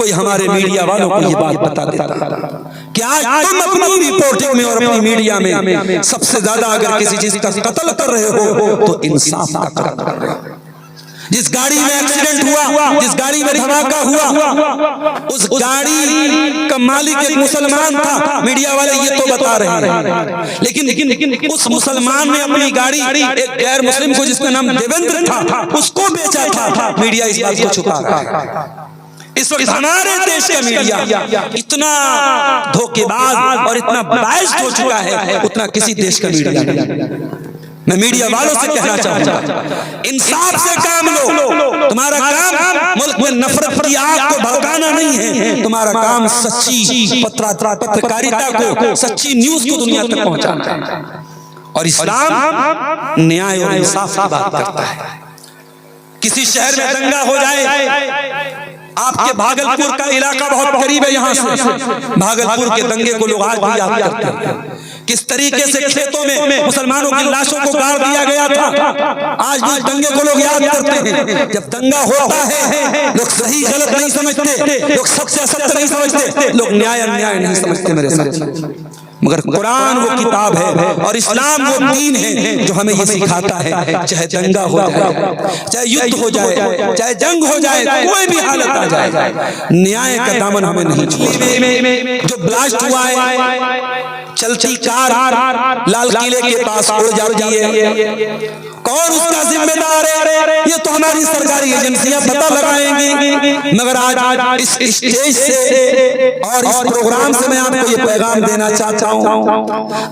कोई हमारे मीडिया वालों को ये बात बता देता कि आज तुम अपनी रिपोर्टिंग में और अपनी मीडिया में सबसे ज्यादा अगर किसी चीज का कत्ल कर रहे हो तो इंसाफ का कत्ल कर रहे हो। जिस गाड़ी में एक्सीडेंट हुआ, जिस गाड़ी में धमाका हुआ, उस गाड़ी का मालिक एक मुसलमान था, मीडिया वाले ये तो बता रहे हैं, लेकिन उस मुसलमान ने अपनी गाड़ी एक गैर मुस्लिम को जिसका नाम देवेंद्र था उसको बेचा था। मीडिया इस बात को छुपा रहा है। इस वक्त हमारे देश का मीडिया इतना धोखेबाज और इतना बाइस्ड हो चुका है, उतना किसी देश का मीडिया नहीं। मैं मीडिया वालों से कहना चाहूंगा, इंसाफ से काम लो। तुम्हारा काम मुल्क में नफरत की आग को भड़काना नहीं है, तुम्हारा काम सच्ची पत्रकारिता को, सच्ची न्यूज को दुनिया तक पहुंचाना है। और इस्लाम न्याय और इंसाफ की बात करता है। किसी शहर में दंगा हो जाए, आपके भागलपुर का इलाका बहुत करीब है यहाँ से, भागलपुर के दंगे को लोग आज भी याद करते हैं। किस तरीके से खेतों में मुसलमानों की लाशों को गाड़ दिया गया था, आज भी दंगे को लोग याद करते हैं। जब दंगा होता है लोग सही गलत नहीं समझते, लोग सत्य असत्य नहीं समझते, लोग न्याय अन्याय नहीं समझते मेरे साथ। मगर कुरान वो किताब है और इस्लाम वो दीन है जो हमें ये सिखाता है, चाहे दंगा हो जाए, चाहे युद्ध हो जाए, चाहे जंग हो जाए, कोई भी हालत आ जाए, न्याय का दामन हमें नहीं छोड़ना। जो ब्लास्ट हुआ है, चलती कार लाल किले के पास उड़ जाती है, कौन उसका जिम्मेदार है? ये तो हमारी सरकारी एजेंसियां पता लगाएंगी। मगर आज इस स्टेज से और इस प्रोग्राम से मैं आपको ये पैगाम देना चाहता हूँ,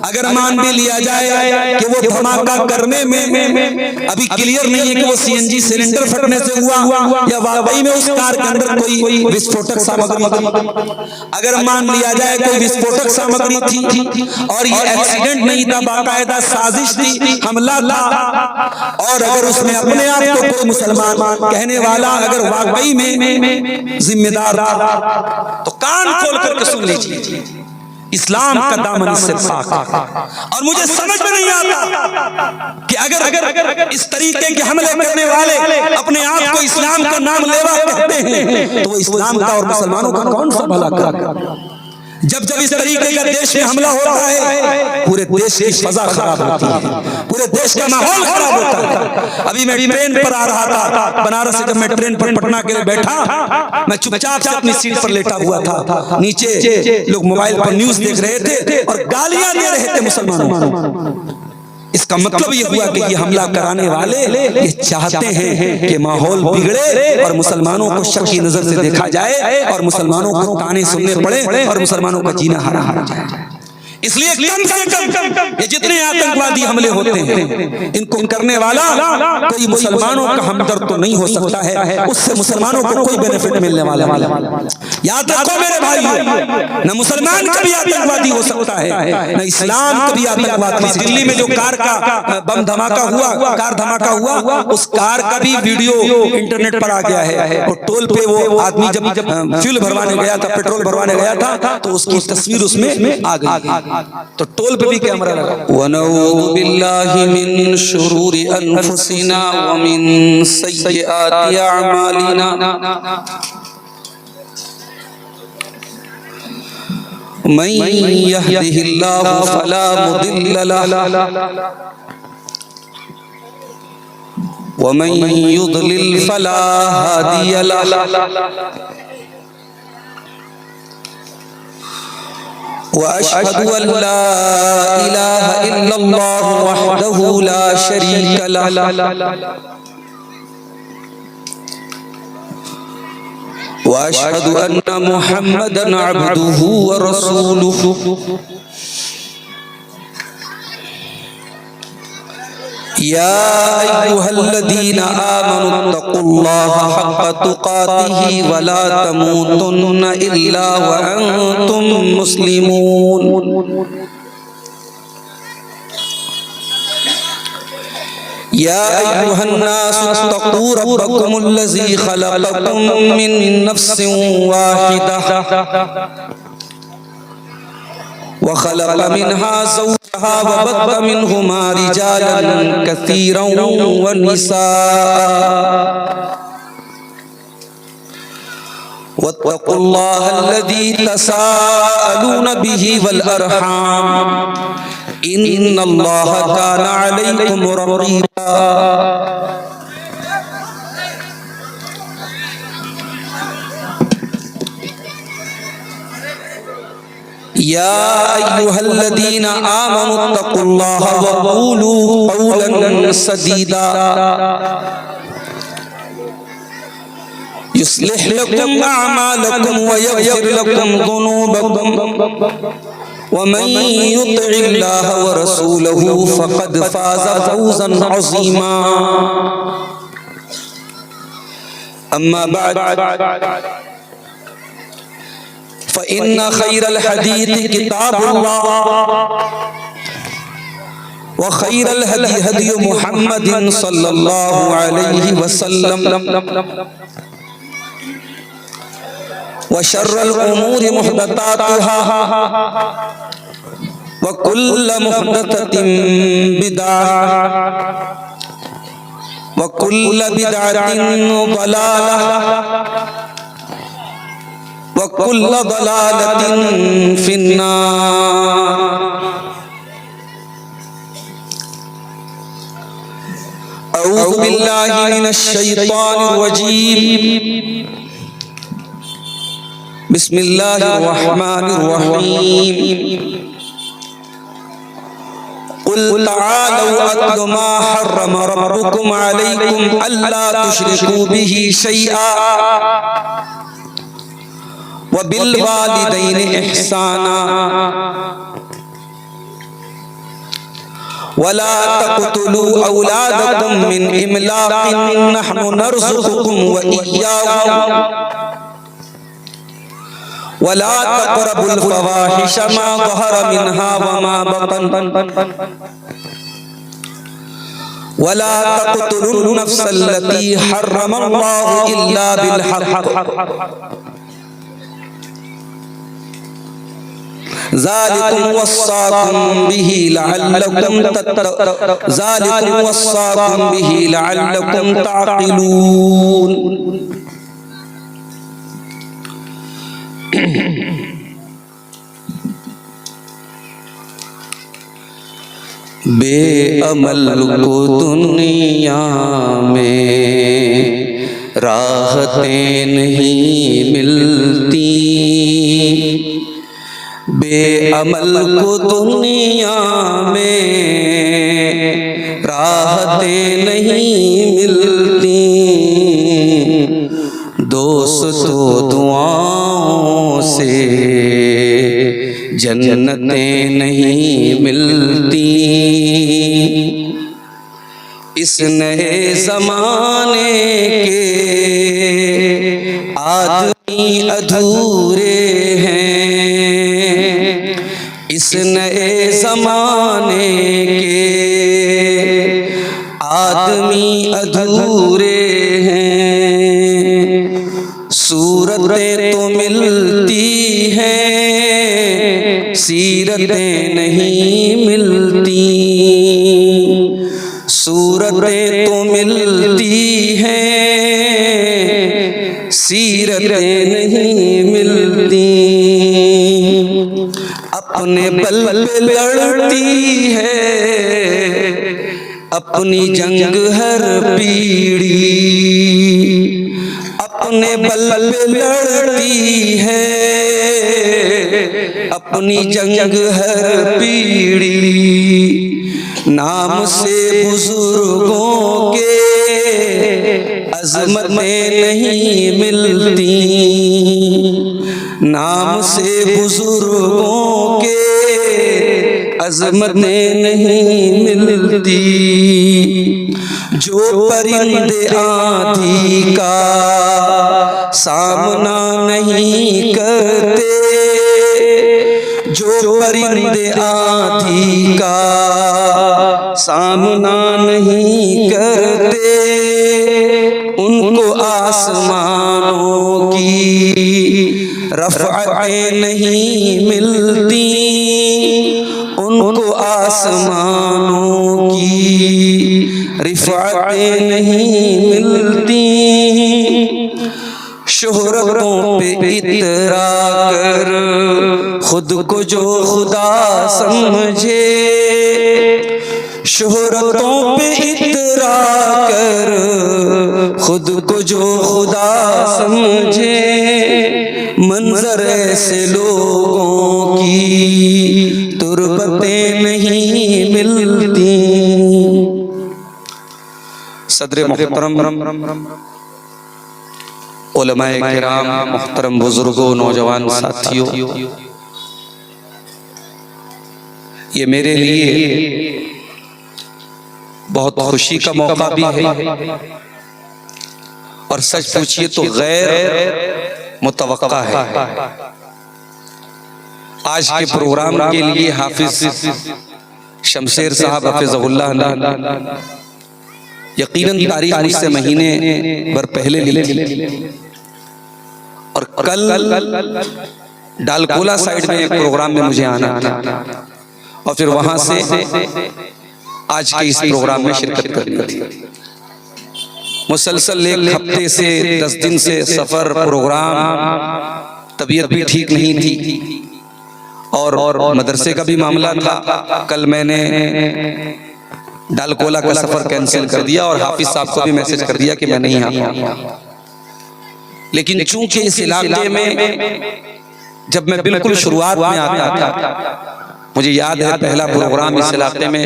अगर मान भी लिया जाए कि वो धमाका करने में अभी क्लियर नहीं है कि वो सीएनजी सिलेंडर फटने से हुआ या वाकई में उस कार के अंदर कोई विस्फोटक सामग्री थी, अगर मान लिया जाए कोई विस्फोटक सामग्री थी और ये एक्सीडेंट नहीं था, बाकायदा साजिश थी, हमला था, और अगर उसमें अपने आप को कोई मुसलमान कहने वाला अगर वाकई में जिम्मेदार था तो कान खोल करके सुन लीजिए, इस्लाम का दामन इससे पाक है। और मुझे समझ में नहीं आता कि अगर इस तरीके के हमले करने वाले अपने आप को इस्लाम का नाम लेवा कहते हैं तो वो इस्लाम का और मुसलमानों का कौन सा भला कर? जब इस तरीके का देश में हमला हो रहा है, पूरे देश की फजा खराब होती है, पूरे देश का माहौल खराब होता है। अभी मैं ट्रेन पर आ रहा था बनारस से, जब मैं ट्रेन पर पटना के लिए बैठा, मैं चुपचाप से अपनी सीट पर लेटा हुआ था, नीचे लोग मोबाइल पर न्यूज देख रहे थे और गालियां दे रहे थे मुसलमानों। इसका मतलब ये हुआ कि ये हमला कराने वाले ये चाहते हैं कि माहौल बिगड़े और मुसलमानों को शक की नजर से देखा जाए और मुसलमानों को ताने सुनने पड़े और मुसलमानों का जीना हराम हो जाए। इसलिए कम से कम ये जितने आतंकवादी हमले होते हैं, इनको करने वाला कोई मुसलमानों का हमदर्द तो नहीं हो सकता है, उससे मुसलमानों को कोई बेनिफिट मिलने वाला याद रखो मेरे भाई, न मुसलमान कभी आतंकवादी हो सकता है, न इस्लाम कभी आतंकवादी। दिल्ली में जो कार का बम धमाका हुआ, कार धमाका हुआ, उस कार का भी वीडियो इंटरनेट पर आ गया है। और टोल पे वो आदमी जब फ्यूल भरवाने गया था, पेट्रोल भरवाने गया था, तो उसकी तस्वीर उसमें आ गई, तो टोल पे भी कैमरा लगा। वनऊज़ु बिल्लाहि मिन शुरूरि अनफुसिना व मिन सय्यिआति अअमालिना मन यहदिहिल्लाहु फला मुदिल्ल लहु व मन युद्लिल फला हादिय लहु वअशहदु अल्ला इलाहा इल्लल्लाहु वहदहु ला शरीक लहु वअशहदु अन्ना मुहम्मदन अब्दुहु व रसूलुहु या अय्युहल्लज़ीना आमनुत्तक़ुल्लाहा हक़्क़ तुक़ातिही व ला तमूतुन्ना इल्ला व अंतुम मुस्लिमून। या अय्युहन्नासु इत्तक़ू रब्बकुमुल्लज़ी ख़लक़कुम मिन नफ्सिन वाहिदह व ख़लक़ मिन्हा ज़ौजहा व बत्थ मिन्हुमा रिजालन कसीरन व निसा वत्तकुल्लाह अल्लज़ी तसाअलून बिही वल अरहाम इन्नल्लाह काना अलैकुम रक़ीबा। या अय्युहल्लज़ीना आमनुत्तकुल्लाह वक़ूलू क़ौलन सदीदा युस्लिह लकुम अअमालकुम व यग़फिर लकुम ज़ुनूबकुम वमन युतिइल्लाह व रसूलहु फ़क़द फ़ाज़ फ़ौज़न अज़ीमा। अम्मा बअद फ़इन्न खैरल हदीस किताबुल्लाह व खैरल हदी हदी मुहम्मदिन सल्लल्लाहु अलैहि वसल्लम व शर्रल उमूरि मुहदसातुहा व कुल्लु मुहदसतिन बिदअह व कुल्लु बिदअतिन ज़लालह व कुल्लु ज़लालतिन फिन्नार। अऊज़ु बिल्लाहि मिनश शैतानिर रजीम। बिस्मिल्लाहिर रहमानिर रहीम। कुल तआलू अत्लु मा हर्रम रब्बुकुम अलैकुम अल्ला तुश्रिकू बिही शैआ व बिल वालिदैनि इहसाना वला तक़तुलू औलादकुम मिन इमलाक़िन नहनु नरज़ुक़ुकुम व इय्याहुम वला तक़रबुल फ़वाहिश मा ज़हर मिन्हा व मा बतन वला तक़तुलुन नफ़्सल्लती हर्रमल्लाहु इल्ला बिल हक़्क़ ज़ालिकुम वस्साकुम बिही लअल्लकुम तअक़िलून। बेअमल को दुनिया में राहतें नहीं मिलती, बेअमल को दुनिया में राहतें नहीं मिलती, दोस्तों दुआओं से जन्नतें नहीं मिलती। इस नए ज़माने के आदमी अधूरे हैं, इस नए ज़माने के आदमी अधूरे हैं। सूरतें तो मिलती हैं, सीरतें नहीं मिलती, सूरतें तो मिलती हैं, सीरतें नहीं मिलती। अपने बल पे लड़ती है अपनी जंग हर पीढ़ी, अपने बल पे लड़ती है अपनी जंग हर पीढ़ी। नाम से बुजुर्गों के अज़मतें नहीं मिलती, नाम से बुजुर्गों के अज़मतें नहीं मिलती। जो परिंदे आंधी का सामना नहीं करते, जो परिंदे आंधी का सामना नहीं करते, उनको आसमानों की रफ़अतें नहीं मिलती, उनको आसमानों की रिफ़अतें नहीं मिलती। शोहरतों पे इतरा कर खुद को जो खुदा समझे, शोहरतों पे इतरा कर खुद को जो खुदा समझे, मंजर ऐसे लोगों की तुरबतें नहीं मिलती। सदर मुहतरम उलमाए किराम, मुहतरम बुजुर्गों, नौजवान साथियों, ये मेरे लिए बहुत खुशी का मौका भी है और सच पूछिए तो गैर मुतवक्का है। आज के प्रोग्राम के लिए हाफिज शमशेर साहब हफिज़हुल्लाह ने यकीनन तारीख मुझसे महीने भर पहले ली और कल डालकोला साइड में एक प्रोग्राम में मुझे आना था और फिर वहां से आज के इस प्रोग्राम में शिरकत करनी थी। मुसलसल एक हफ्ते से 10 दिन से सफर, प्रोग्राम, तबीयत भी ठीक नहीं थी और मदरसे का भी मामला था। कल मैंने डालकोला का सफर कैंसिल कर दिया और हाफिज साहब को भी मैसेज कर दिया कि मैं नहीं आ पाऊंगा। लेकिन चूंकि इस इलाके में जब मैं बिल्कुल शुरुआत में आता था, मुझे याद है पहला प्रोग्राम इस इलाके में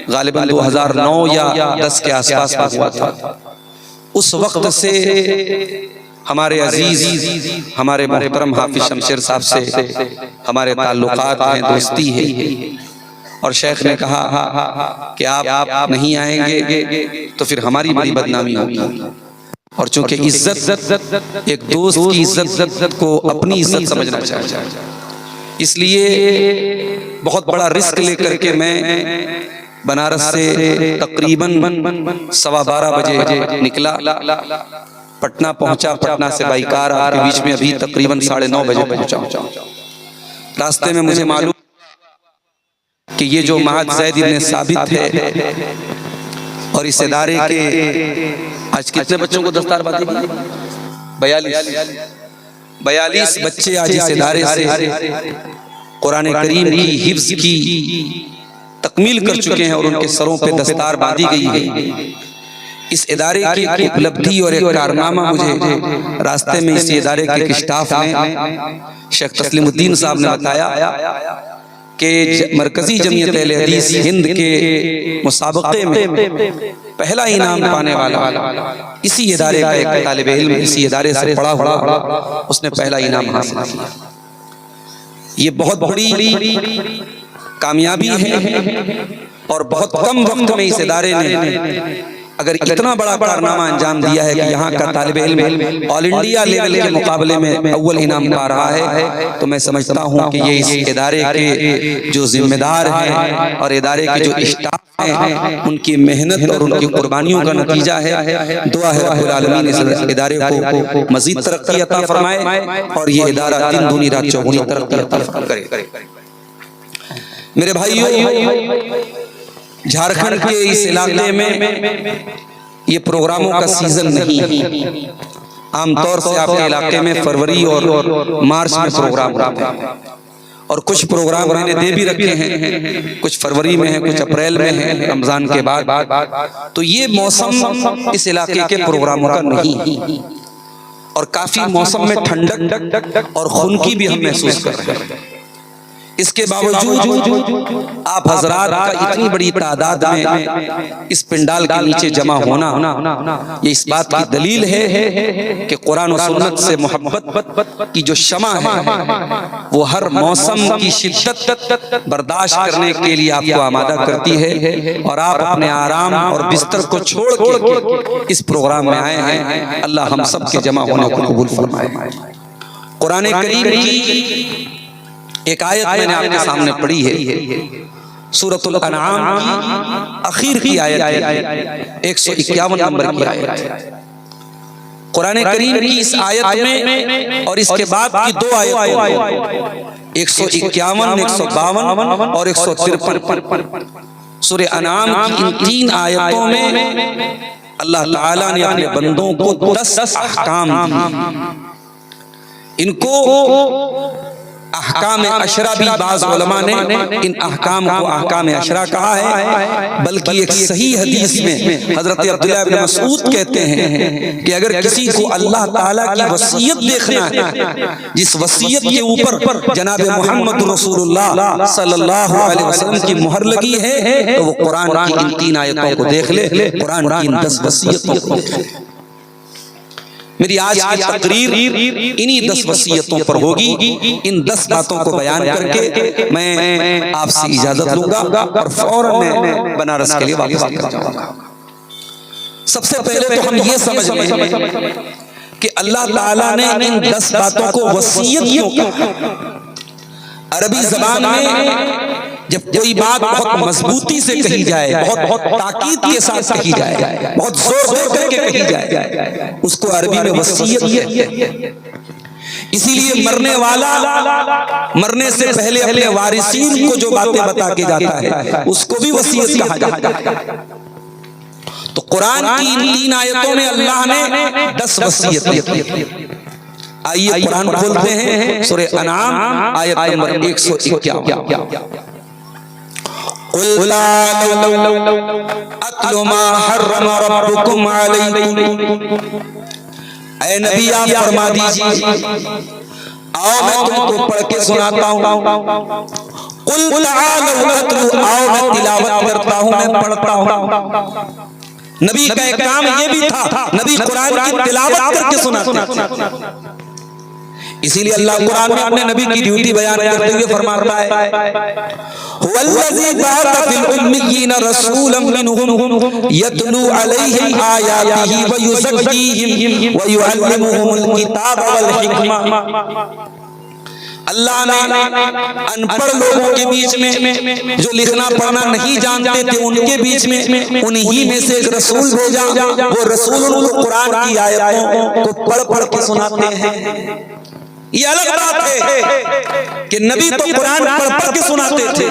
गालिबन 2009 या 10 के आसपास हुआ था। उस वक्त से हमारे अजीज, हमारे मोहतरम हाफिज शमशेर साहब से हमारे ताल्लुकात हैं, दोस्ती है। और शेख ने कहा कि आप नहीं आएंगे तो फिर हमारी बड़ी बदनामी होगी। और चूंकि इज्जत, एक दोस्त की इज्जत को अपनी इज्जत समझना चाहिए, इसलिए बहुत बड़ा रिस्क लेकर के मैं बनारस से तकरीबन 12:15 बजे निकला, पटना पहुंचा। पटना से बाई कार आपके बीच में अभी तकरीबन 9:30 बजे पहुंचा। रास्ते में मुझे मालूम कि ये जो महद ज़ैद इब्न साबित है और इस इदारे के आज कितने बच्चों को दस्तार बांधी? 42 बच्चे आज इस इदारे से कुरान करीम की हिफ्ज की तकमील कर चुके हैं और उनके सरों पे दस्तार बांधी गई है। इस इदारे की एक उपलब्धि और एक कारनामा मुझे रास्ते में इस इदारे के एक स्टाफ ने, शेख तस्लीमुद्दीन साहब ने बताया कि मरकजी जमीयत अहले हदीस हिंद के मुसाबके में पहला इनाम पाने वाला इसी इदारे का एक तालिब इल्म, इसी इदारे से पढ़ा हुआ, उसने पहला इनाम हासिल किया। ये बहुत बड़ी कामयाबी है और बहुत कम वक्त में इस इदारे ने अगर इतना बड़ा कारनामा अंजाम दिया है कि यहाँ का तालिब इल्म ऑल इंडिया लेवल के मुकाबले में अव्वल इनाम पा रहा है, तो मैं समझता हूँ कि ये इस इदारे के जो जिम्मेदार हैं और इदारे के जो स्टाफ हैं उनकी मेहनत और उनकी कुर्बानियों का नतीजा है। दुआ है रब्बुल आलमीन इस इदारे को मजीद तरक्की अता फरमाए और ये इदारा दिन दूनी रात चौगुनी तरक्की अता करे। मेरे भाइयों, झारखंड के इस इलाके में ये प्रोग्रामों का सीजन नहीं है। आमतौर से आपके इलाके में फरवरी और मार्च में प्रोग्राम होते हैं और कुछ प्रोग्राम मैंने दे भी रखे हैं, कुछ फरवरी में है, कुछ अप्रैल में है, रमजान के बाद। तो ये मौसम इस इलाके के प्रोग्रामों का नहीं है और काफी मौसम में ठंडक और खुनकी भी हम महसूस कर रहे हैं। इसके बावजूद आप हजरात का इतनी बड़ी तादाद में इस पिंडाल के नीचे जमा होना, ये इस बात की दलील है कि कुरान और सुन्नत से मोहब्बत की जो शमा है वो हर मौसम की शिद्दत बर्दाश्त करने के लिए आपको आमादा करती है और आप अपने आराम और बिस्तर को छोड़ के इस प्रोग्राम में आए हैं। अल्लाह हम सब के जमा होने को कबूल फरमाए। कुरान करीम की एक आयत मैंने आपके सामने पढ़ी है, सूरतुल अनआम की आखिर की आयत है, 151 नंबर की आयत है। कुरान करीम की इस आयत में और इसके बाद की 2 आयतों 151, 152 और 153 सूरह अनआम की इन 3 आयतों में अल्लाह ताला ने अपने बंदों को 10 अहकाम दिए। इनको अहकाम अशरा भी बाज़ उलमा ने इन अहकाम को अहकाम अशरा कहा है, बल्कि एक सही हदीस में हजरत अब्दुल्लाह इब्न मसूद कहते हैं कि अगर किसी को अल्लाह ताला की वसीयत देखना है, जिस वसीयत के ऊपर जनाब मोहम्मद रसूलुल्लाह सल्लल्लाहु अलैहि वसल्लम की मुहर लगी है, तो वो कुरान की इन 3 आयतों को देख ले, कुरान की इन 10 वसीयतों को देख ले। मेरी आज की तकरीर इन्हीं 10 वसीयतों पर होगी। इन 10 बातों को बयान करके मैं आपसे इजाजत लूंगा और फौरन मैं बनारस के लिए वापस निकल जाऊंगा। सबसे पहले तो हम ये समझ लें कि अल्लाह ताला ने इन 10 बातों को वसीयत क्यों कहा। अरबी जबान में जब कोई बात बहुत मजबूती से कही जाए, बहुत ताकीद के साथ कही जाए, बहुत जोर दे करके कही जाए, उसको अरबी में वसीयत है। इसीलिए मरने वाला मरने से पहले अपने वारिसीन को जो बातें बता के जाता है उसको भी वसीयत कहा जाता है। तो कुरान की इन 3 आयतों में अल्लाह ने 10 वसीयत दी। आइए कुरान खोलते हैं, सूरह अनाम आयत नंबर 151। अत्लु मा हर्रम रब्बुकुम अलैकुम। ऐ नबी आप फरमा दीजिए, आओ मैं तुमको पढ़ के सुनाता हूँ। कुल तआलू अत्लु, आओ मैं तिलावत करता हूँ, मैं पढ़ता हूँ। नबी का एक काम ये भी था, नबी कुरान की तिलावत करके सुनाते। इसीलिए अल्लाह कुरान में अपने नबी की ड्यूटी बयान करते हुए फरमा रहा है, हुवल्लज़ी बअसा फिल उम्मिय्यीन रसूलन मिनहुम यतलू अलैहिम आयातिही व युज़क्कीहिम व युअल्लिमुहुमुल किताब वल हिकमा। अल्लाह ने अनपढ़ लोगों के बीच में, जो लिखना पढ़ना नहीं जानते थे, उनके बीच में उन्हीं में से एक रसूल भेजा। वो रसूल उनको कुरान की आयतों को पढ़ पढ़ के सुनाते हैं। ये अलग बात है कि नबी तो कुरान पढ़ पढ़ के सुनाते थे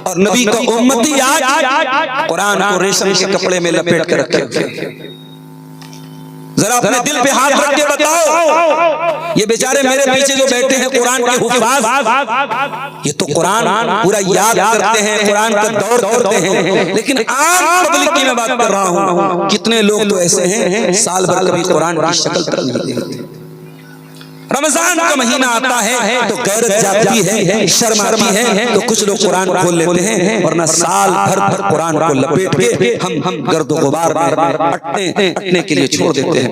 और नबी का उम्मती आज कुरान को रेशम के कपड़े में लपेट के रखे। जरा अपने दिल पे हाथ रख के बताओ, ये बेचारे मेरे पीछे जो बैठे हैं कुरान के हुफ़ाज़, ये तो कुरान पूरा याद करते हैं, कुरान का दौर करते हैं, लेकिन आम पब्लिक की मैं बात कर रहा हूँ, कितने लोग तो ऐसे हैं साल भर कभी कुरान की शक्ल तक नहीं देखते। रमजान का महीना आता है तो गैरत जाती है, शर्म आती है, तो कुछ लोग कुरान खोल लेते हैं, वरना साल भर कुरान को लपेट के हम गर्द गुबार में अटने के लिए छोड़ देते हैं।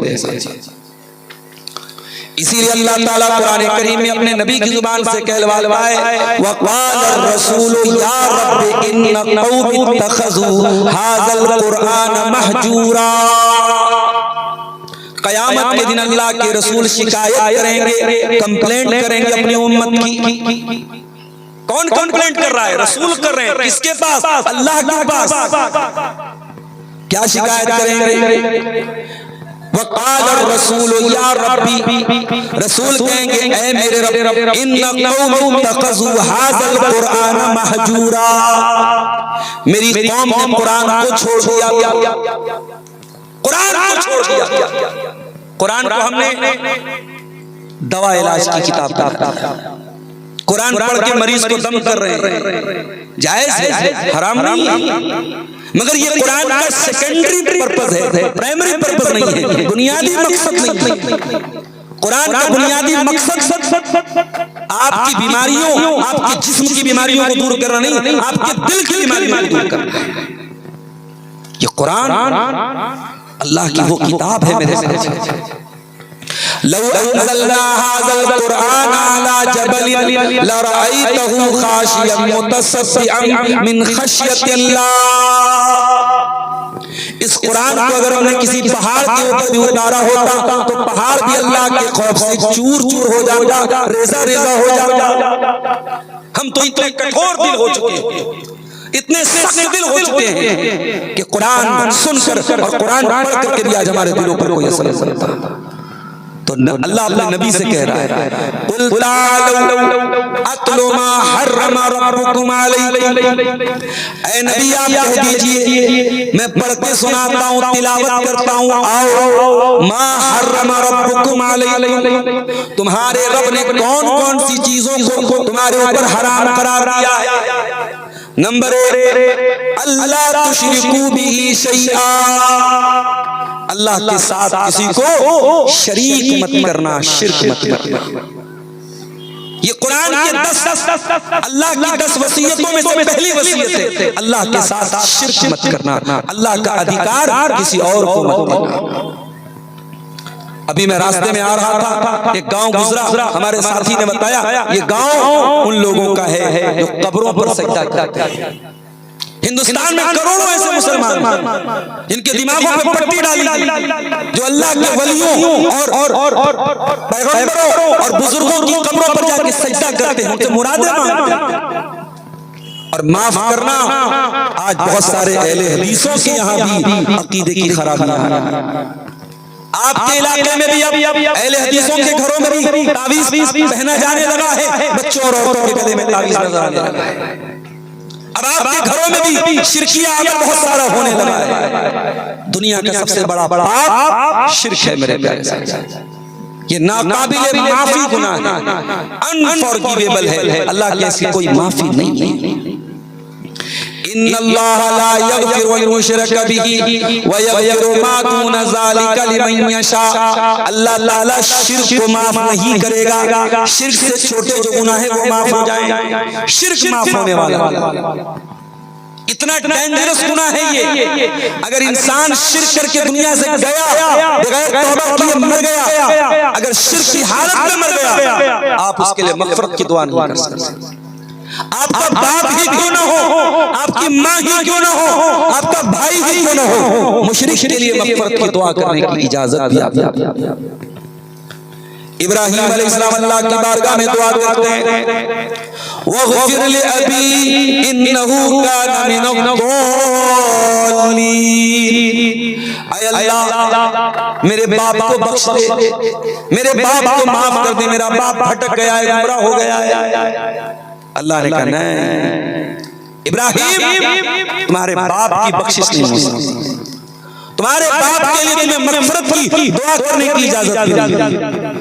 इसीलिए अल्लाह ताला कुरान करीम में अपने नबी की जुबान से कहलवा है, वक़ाल रसूल या रब्बि इन्न कौमी इत्तखज़ू हाज़ल कुरआन महजूरा। कयामत के दिन अल्लाह के रसूल शिकायत करेंगे, कंप्लेंट करेंगे अपनी उम्मत की। कौन कंप्लेंट कर रहा है? रसूल कर रहे हैं। किसके पास? अल्लाह के पास। क्या शिकायत करेंगे? वक़ाल रसूल या रब्बी, रसूल कहेंगे ऐ मेरे रब, इन्न कौमी इत्तखज़ू हाज़ल कुरआन महजूरा। मेरी कौम ने कुरान को छोड़ दिया, कुरान को छोड़ दिया। कुरान को हमने दवा इलाज की किताब बना दिया। कुरान पढ़ के मरीज को दम कर रहे हैं, जायज है, हराम नहीं है, मगर ये कुरान का सेकेंडरी पर्पस है, प्राइमरी पर्पस नहीं है, बुनियादी मकसद नहीं है। कुरान का बुनियादी मकसद आपकी बीमारियों, आपके जिस्म की बीमारियों को दूर करना नहीं, आपके दिल की बीमारियों को दूर करना। ये कुरान अल्लाह की वो किताब है मेरे साथ। लौ अंज़लना हाज़ल कुरआन अला जबलिन लरअयतहु खाशियन मुतसद्दिअन मिन खश्यतिल्लाह। इस कुरान को अगर हमने किसी पहाड़ के ऊपर भी उतारा होता तो पहाड़ भी अल्लाह के खौफ से चूर चूर हो जाता, रेजा रेजा हो जाता। हम तो इतने कठोर दिल हो चुके हैं, इतने सख्त दिल हो चुके हैं कि कुरान सुनकर और कुरान पढ़ करके भी आज हमारे दिलों पर कोई असर नहीं पड़ता। तो अल्लाह अपने नबी से कह रहा है कुल तालू अतलु मा हर्रमा रब्बुकुम अलैकुम, ऐ नबी आप कह दीजिए मैं पढ़ के सुनाता हूँ, तिलावत करता हूँ, आओ मा हर्रमा रब्बुकुम अलैकुम, तुम्हारे रब ने कौन कौन सी चीजों को तुम्हारे ऊपर हराम करार दिया है। नंबर 1 अल्लाह तुशरिकू बिही शैआ, अल्लाह के साथ किसी को शरीक मत करना, शिर्क मत करना। ये कुरान के 10 अल्लाह की 10 वसीयतों में से पहली वसीयत है, अल्लाह के साथ शिर्क मत करना, अल्लाह का अधिकार किसी और को मत देना। अभी मैं रास्ते में आ रहा था, एक गांव गुजरा, हमारे साथी ने बताया ये गांव उन लोगों का है जो कब्रों पर सजदा करते हैं। हिंदुस्तान में करोड़ों ऐसे मुसलमान जिनके दिमागों पे पट्टी डाली जो अल्लाह के वलियों और पैगंबरों और बुजुर्गों की कब्रों पर जाके सजदा करते हैं, उनसे मुरादें मांगते हैं। और माफ करना, आज बहुत सारे अहले हदीसों के यहाँ भी अकीदे की खराबियां हैं। आपके इलाके में भी अब अहले हदीसों के घरों में भी तावीज़ पहना जाने लगा है, बच्चों और औरतों के गले में तावीज़ नजर आने लगा है। अब आपके घरों में भी शिरकिया बहुत सारा होने लगा है। दुनिया का सबसे बड़ा पाप शिर्क है मेरे प्यारे साहब। ये नाकाबिले माफी गुनाह है, अनफॉरगिवेबल है, अल्लाह की ऐसी कोई माफी नहीं है। इन्नल्लाह ला यगफिरु अन युशरका बिही व यगफिरु मा दून ज़ालिका लिमन यशा, अल्लाह ताला शिर्क को माफ नहीं करेगा, शिर्क से छोटे जो गुनाह है वो माफ हो जाएंगे, शिर्क माफ होने वाला। इतना डेंजरस गुनाह है ये, अगर इंसान शिर्क करके दुनिया से गया, बगैर तौबा किए मर गया, अगर शिर्क की हालत में मर गया, आप उसके लिए मग़फ़िरत की दुआ नहीं कर सकते। आपका बाप ही क्यों ना हो, आपकी माँ ही क्यों ना हो, आपका भाई ही क्यों ना हो, मुशरिक के लिए मग़फ़िरत की दुआ करने की इजाजत भी आपको। इब्राहीम अलैहिस्सलाम अल्लाह की बारगाह में दुआ करते हैं, वग़फ़िर लि अबी इन्नहु काना मिनज़ ज़ालिमीन, ऐ अल्लाह मेरे बाप को बख्श दे, मेरे बाप को माफ कर दे, मेरा बाप भटक गया है, गुमराह हो गया है। अल्लाह ने कहा नहीं इब्राहीम, तुम्हारे बाप की बख्शिश नहीं हो सकती, तुम्हारे बाप के लिए तुम्हें मग़फ़िरत की दुआ करने की इजाजत मिली।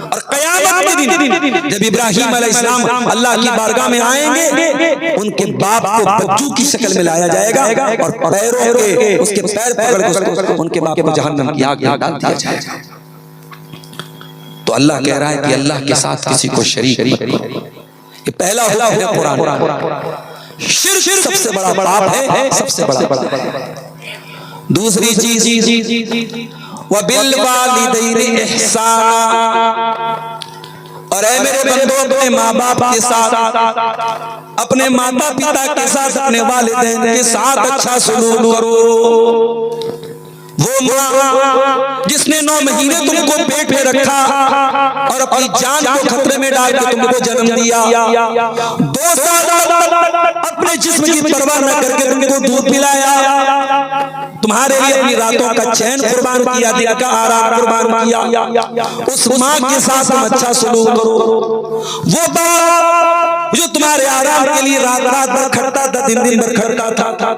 और क़यामत के दिन जब इब्राहीम अलैहिस्सलाम अल्लाह की बारगाह में आएंगे, उनके बाप को बच्चों की शक्ल में लाया जाएगा और पैरों के उसके पैर पकड़ कर उनके बाप को जहन्नम की आग में डाल दिया जाएगा। तो अल्लाह कह रहा है कि अल्लाह के साथ किसी को शरीक मत करो। ये पहला हुक्म है कुरान। शिर्क सबसे बड़ा पाप है, सबसे बड़ा। दूसरी चीज व बिल वालिदैनि इहसाना, और ऐ मेरे बंदों अपने माँ बाप के साथ, अपने माता पिता के साथ, अपने वालिदैन के साथ अच्छा सलूक करो। वो माँ जिसने 9 महीने तुमको पेट में रखा और अपनी जान को खतरे में डाल के तुमको जन्म दिया, 2 साल अपने जिस्म की परवाह न करके तुमको दूध पिलाया, तुम्हारे लिए अपनी रातों का चैन कुर्बान किया, दिन का आराम कुर्बान किया, उस माँ के साथ तुम अच्छा सलूक करो। वो बाप जो तुम्हारे आराम के लिए रात रात भर खटता था, दिन दिन भर खटता था,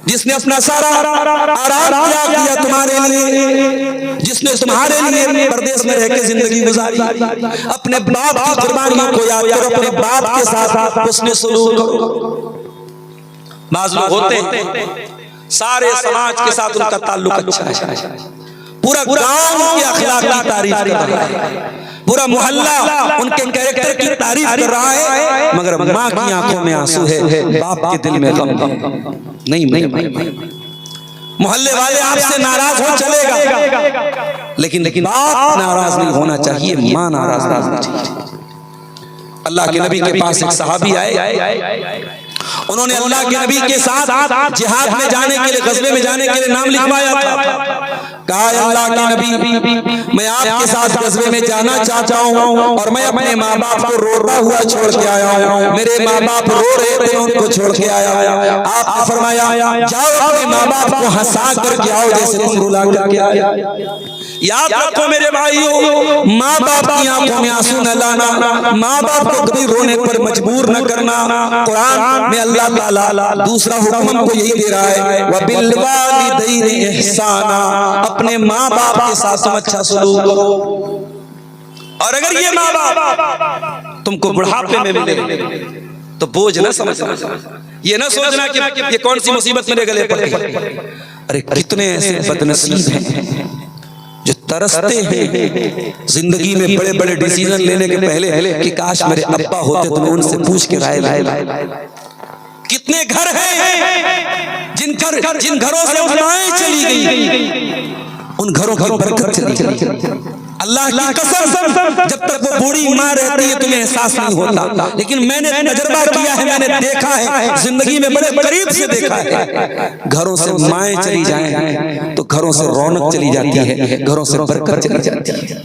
जिसने अपना सारा आराम किया तुम्हारे लिए, जिसने तुम्हारे लिए परदेश में रह के जिंदगी गुजारी, अपने बाप की कुर्बानियों को याद करो, अपने बाप के साथ उसने सलूक करो। बाज़ लोग होते हैं सारे समाज के साथ उनका ताल्लुक अच्छा है, पूरा गांव उनके अखलाक की तारीफ कर रहा है, पूरा मोहल्ला उनके कैरेक्टर की तारीफ कर रहा है, मगर माँ की आंखों में आंसू है, बाप के दिल में गम नहीं। मोहल्ले वाले आपसे नाराज हो चलेगा, लेकिन बाप नाराज नहीं होना चाहिए, माँ नाराज नहीं होना चाहिए। अल्लाह के नबी के पास एक सहाबी आए, उन्होंने अल्लाह के नबी के साथ जिहाद में जाने के लिए, ग़ज़वे में जाने के लिए नाम लिखवाया था। कहा अल्लाह के नबी, मैं आपके साथ ग़ज़वे में जाना चाहता हूँ और मैं अपने माँ बाप को रोता हुआ छोड़ के आया हूँ, मेरे माँ बाप रो रहे थे, उनको छोड़ के आया। आपने फरमाया जाओ अपने माँ बाप को हंसा करके आओ जैसे तुम रुला करके आए। याद रखो मेरे भाइयों, माँ बाप की आंखों में आंसू न लाना, माँ बाप को कभी रोने पर मजबूर न करना। कुरान में अल्लाह ताला दूसरा हुक्म हमको यही दे रहा है, वबिल वालिदैनि इहसाना, अपने माँ बाप के साथ अच्छा सलूक करो। और अगर ये माँ बाप तुमको बुढ़ापे में मिले तो बोझ न समझना, ये न सोचना कि ये कौन सी मुसीबत मेरे गले पर है। अरे कितने ऐसे बदनसीब हैं जो तरसते हैं जिंदगी में बड़े बड़े डिसीजन लेने के पहले कि काश मेरे अब्बा होते तो मैं उनसे पूछ के राय लाए। कितने घर हैं जिन घरों से माएं चली गई, उन घरों की बरकत चली गई। अल्लाह की कसम, जब तक वो बूढ़ी माँ रहती है तुम्हें एहसास नहीं होता, लेकिन मैंने तजुर्बा किया है, मैंने देखा है, जिंदगी में बड़े करीब से देखा है। घरों से माएं चली जाएं तो घरों से रौनक चली जाती है, घरों से बरकत चली जाती है।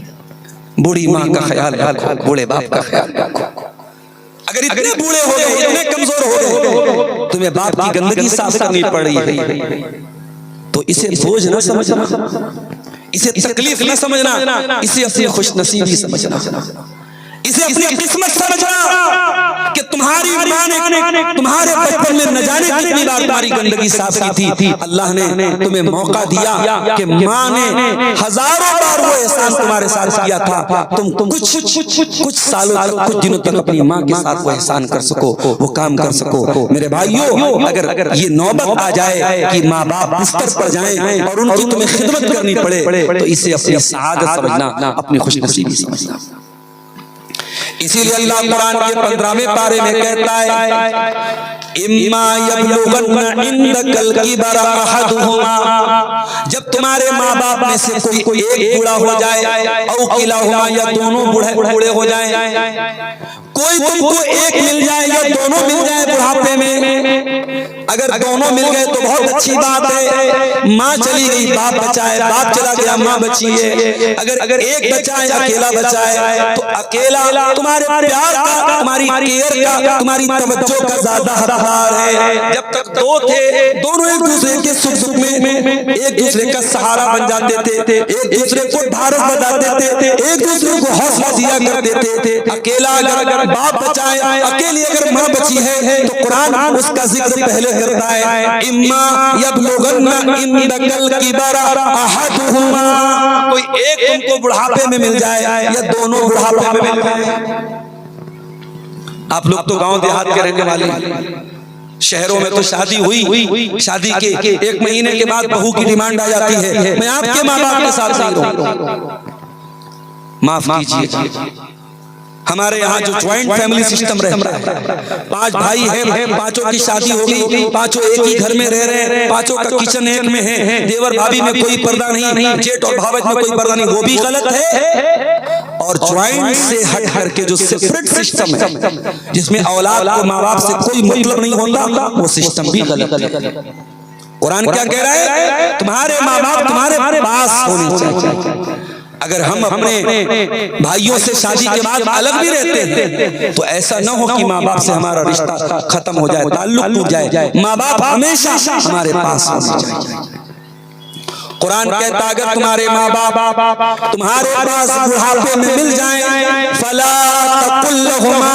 बूढ़ी माँ का ख्याल रखो, बूढ़े बाप का ख्याल रखो। अगर इतने बूढ़े हो गए, इतने कमजोर हो गए, तुम्हें बाप की गंदगी साफ करनी पड़ रही है, तो इसे बोझ न समझना, इसे तकलीफ न समझना, इसे अपनी खुशनसीबी समझना, इसे अपनी किस्मत समझना कि तुम्हारी माँ ने तुम्हारे बचपन में न जाने कितनी बार तुम्हारी गंदगी साफ की थी। अल्लाह ने तुम्हें मौका दिया कि माँ ने हजारों बार वो एहसान तुम्हारे साथ किया था, तुम कुछ सालों तक, कुछ दिनों तक अपनी माँ के साथ वो एहसान कर सको, वो काम कर सको। मेरे भाइयों, अगर ये नौबत आ जाए कि माँ बाप बिस्तर पर जाएं और उनकी तुम्हें खिदमत करनी पड़े, तो इसे अपनी सआदत समझना, अपनी खुशनसीबी समझना। इसीलिए अल्लाह कुरान के 15वें पारे में कहता है, इम्मा यबलुगन्ना इंदकल किबर अहदुहुमा, जब तुम्हारे माँ बाप में से कोई एक बूढ़ा हो जाए, औ किलाहुमा, या दोनों बूढ़े हो जाए, कोई तुमको एक मिल जाए या दोनों मिल जाए बुढ़ापे में। अगर दोनों मिल गए तो बहुत अच्छी बात है, माँ चली गई बाप बचाए, बाप चला गया माँ बची है। अगर एक बचा है, अकेला बचा है, तो अकेला तुम्हारे प्यार का, तुम्हारी केयर का, तुम्हारी तवज्जो का ज्यादा हकदार है। जब तक दो थे, दोनों एक दूसरे के सुख दुख में एक दूसरे का सहारा बन जाते थे, एक दूसरे को ढाढ़स बजाते थे, एक दूसरे को हौसला दिया कर देते थे। अकेला अगर बाप बचाए, अकेली अगर माँ बची है, तो कुरान उसका जिक्र पहले करता है, इम्मा यबलुगन्ना इंदकल किबर अहदुहुमा, कोई एक तुमको बुढ़ापे में मिल जाए या दोनों बुढ़ापे में मिल जाए। आप लोग तो गांव देहात के रहने वाले हैं, शहरों में तो शादी हुई, शादी के 1 महीने के बाद बहू की डिमांड आ जाती है, मैं आपके माँ बाप के साथ नहीं रहूंगा। माफ कीजिए, हमारे यहाँ जो ज्वाइंट फैमिली सिस्टम रहता है, 5 भाई हैं, 5ों की शादी हो गई, 5ओं एक ही घर में रह रहे हैं, 5ओं का किचन एक में है, देवर भाभी में कोई पर्दा नहीं, जेठ और भावज में कोई पर्दा नहीं, वो भी गलत है। और ज्वाइंट से हट करके जो सेपरेट सिस्टम है, जिसमें औलाद को माँ बाप से कोई मतलब नहीं होता, वो सिस्टम भी गलत है। कुरान क्या कह रहा है, तुम्हारे माँ बाप तुम्हारे पास होने चाहिए। अगर हम अपने भाइयों से शादी के बाद अलग भी रहते हैं, तो ऐसा न हो कि माँ बाप से हमारा रिश्ता खत्म हो जाए, ताल्लुक टूट जाए। माँ बाप हमेशा हमारे पास होने चाहिए। कुरान कहता है, अगर तुम्हारे माँ बाप तुम्हारे पास बुढ़ापे में मिल जाएं, फला तकुल लहुमा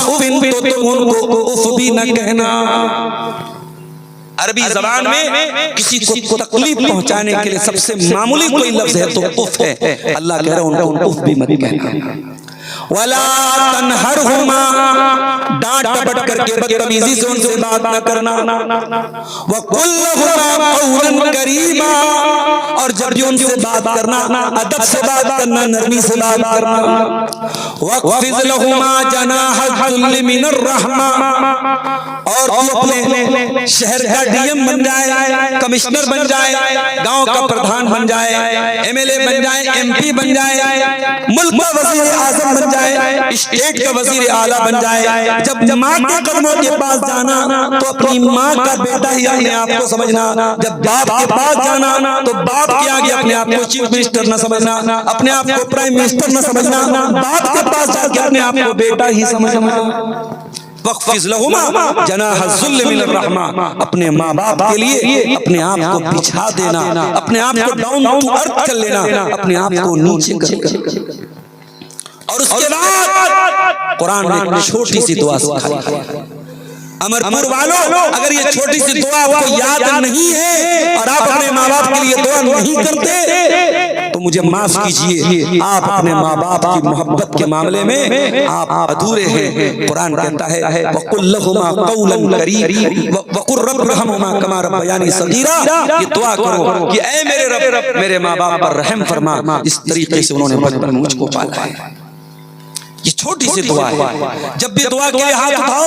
उफ़िन, तो तुम उनको उफ़ भी न कहना। अरबी जबान में किसी को तकलीफ पहुंचाने के लिए सबसे मामूली कोई लफ्ज है तो उफ है। अल्लाह कह रहा है उनको उफ भी मत कहना। वला तनहरहुमा, डांट डपट करके बदतमीजी से उनसे बात न करना। वकुल लहुमा कौलन करीमा, और जब भी उनसे बात करना अदब से बात करना, नरमी से बात करना। वक़्फ़िज़ लहुमा जनाहज़ुल्लि मिनर रहमा, और तू अपने शहर का डीएम बन जाए, कमिश्नर बन जाए, गांव का प्रधान बन जाए, एमएलए बन जाए, एमपी बन जाए, मुल्क का वजीर आजम बन जाए, स्टेट का वजीर आला बन जाए, जब माँ के कदमों के पास जाना तो अपनी माँ का बेटा ही अपने आप को समझना। जब बाप के पास जाना तो बाप के आगे अपने आप को चीफ मिनिस्टर न समझना, अपने आप को प्राइम मिनिस्टर न समझना, बाप के पास जाके अपने आप को बेटा ही समझना। वक़्फ़िज़ लहुमा जनाह ज़ुल्ल मिनर रहमा, अपने माँ बाप के लिए अपने आप को बिछा देना, अपने आप को डाउन टू अर्थ कर लेना, अपने आप को नीचे कर। और उसके बाद कुरान में एक छोटी सी दुआ सिखाई। अमरपुर वालों, अगर ये छोटी सी दुआ आपको याद नहीं है और आप अपने माँ बाप के लिए दुआ नहीं करते तो मुझे माफ कीजिए, आप अपने माँ बाप की मोहब्बत के मामले में आप अधूरे हैं। कुरान कहता है वक़ुल लहुमा क़ौलन करीम वक़ुर रब्बिरहमुमा कमा रब्बयानी सगीरा, ये दुआ करो कि ऐ मेरे रब, मेरे माँ बाप पर रहम फरमा, इस तरीके से उन्होंने बचपन में मुझको पाला है। ये छोटी सी दुआ है। जब भी दुआ के लिए हाथ उठाओ,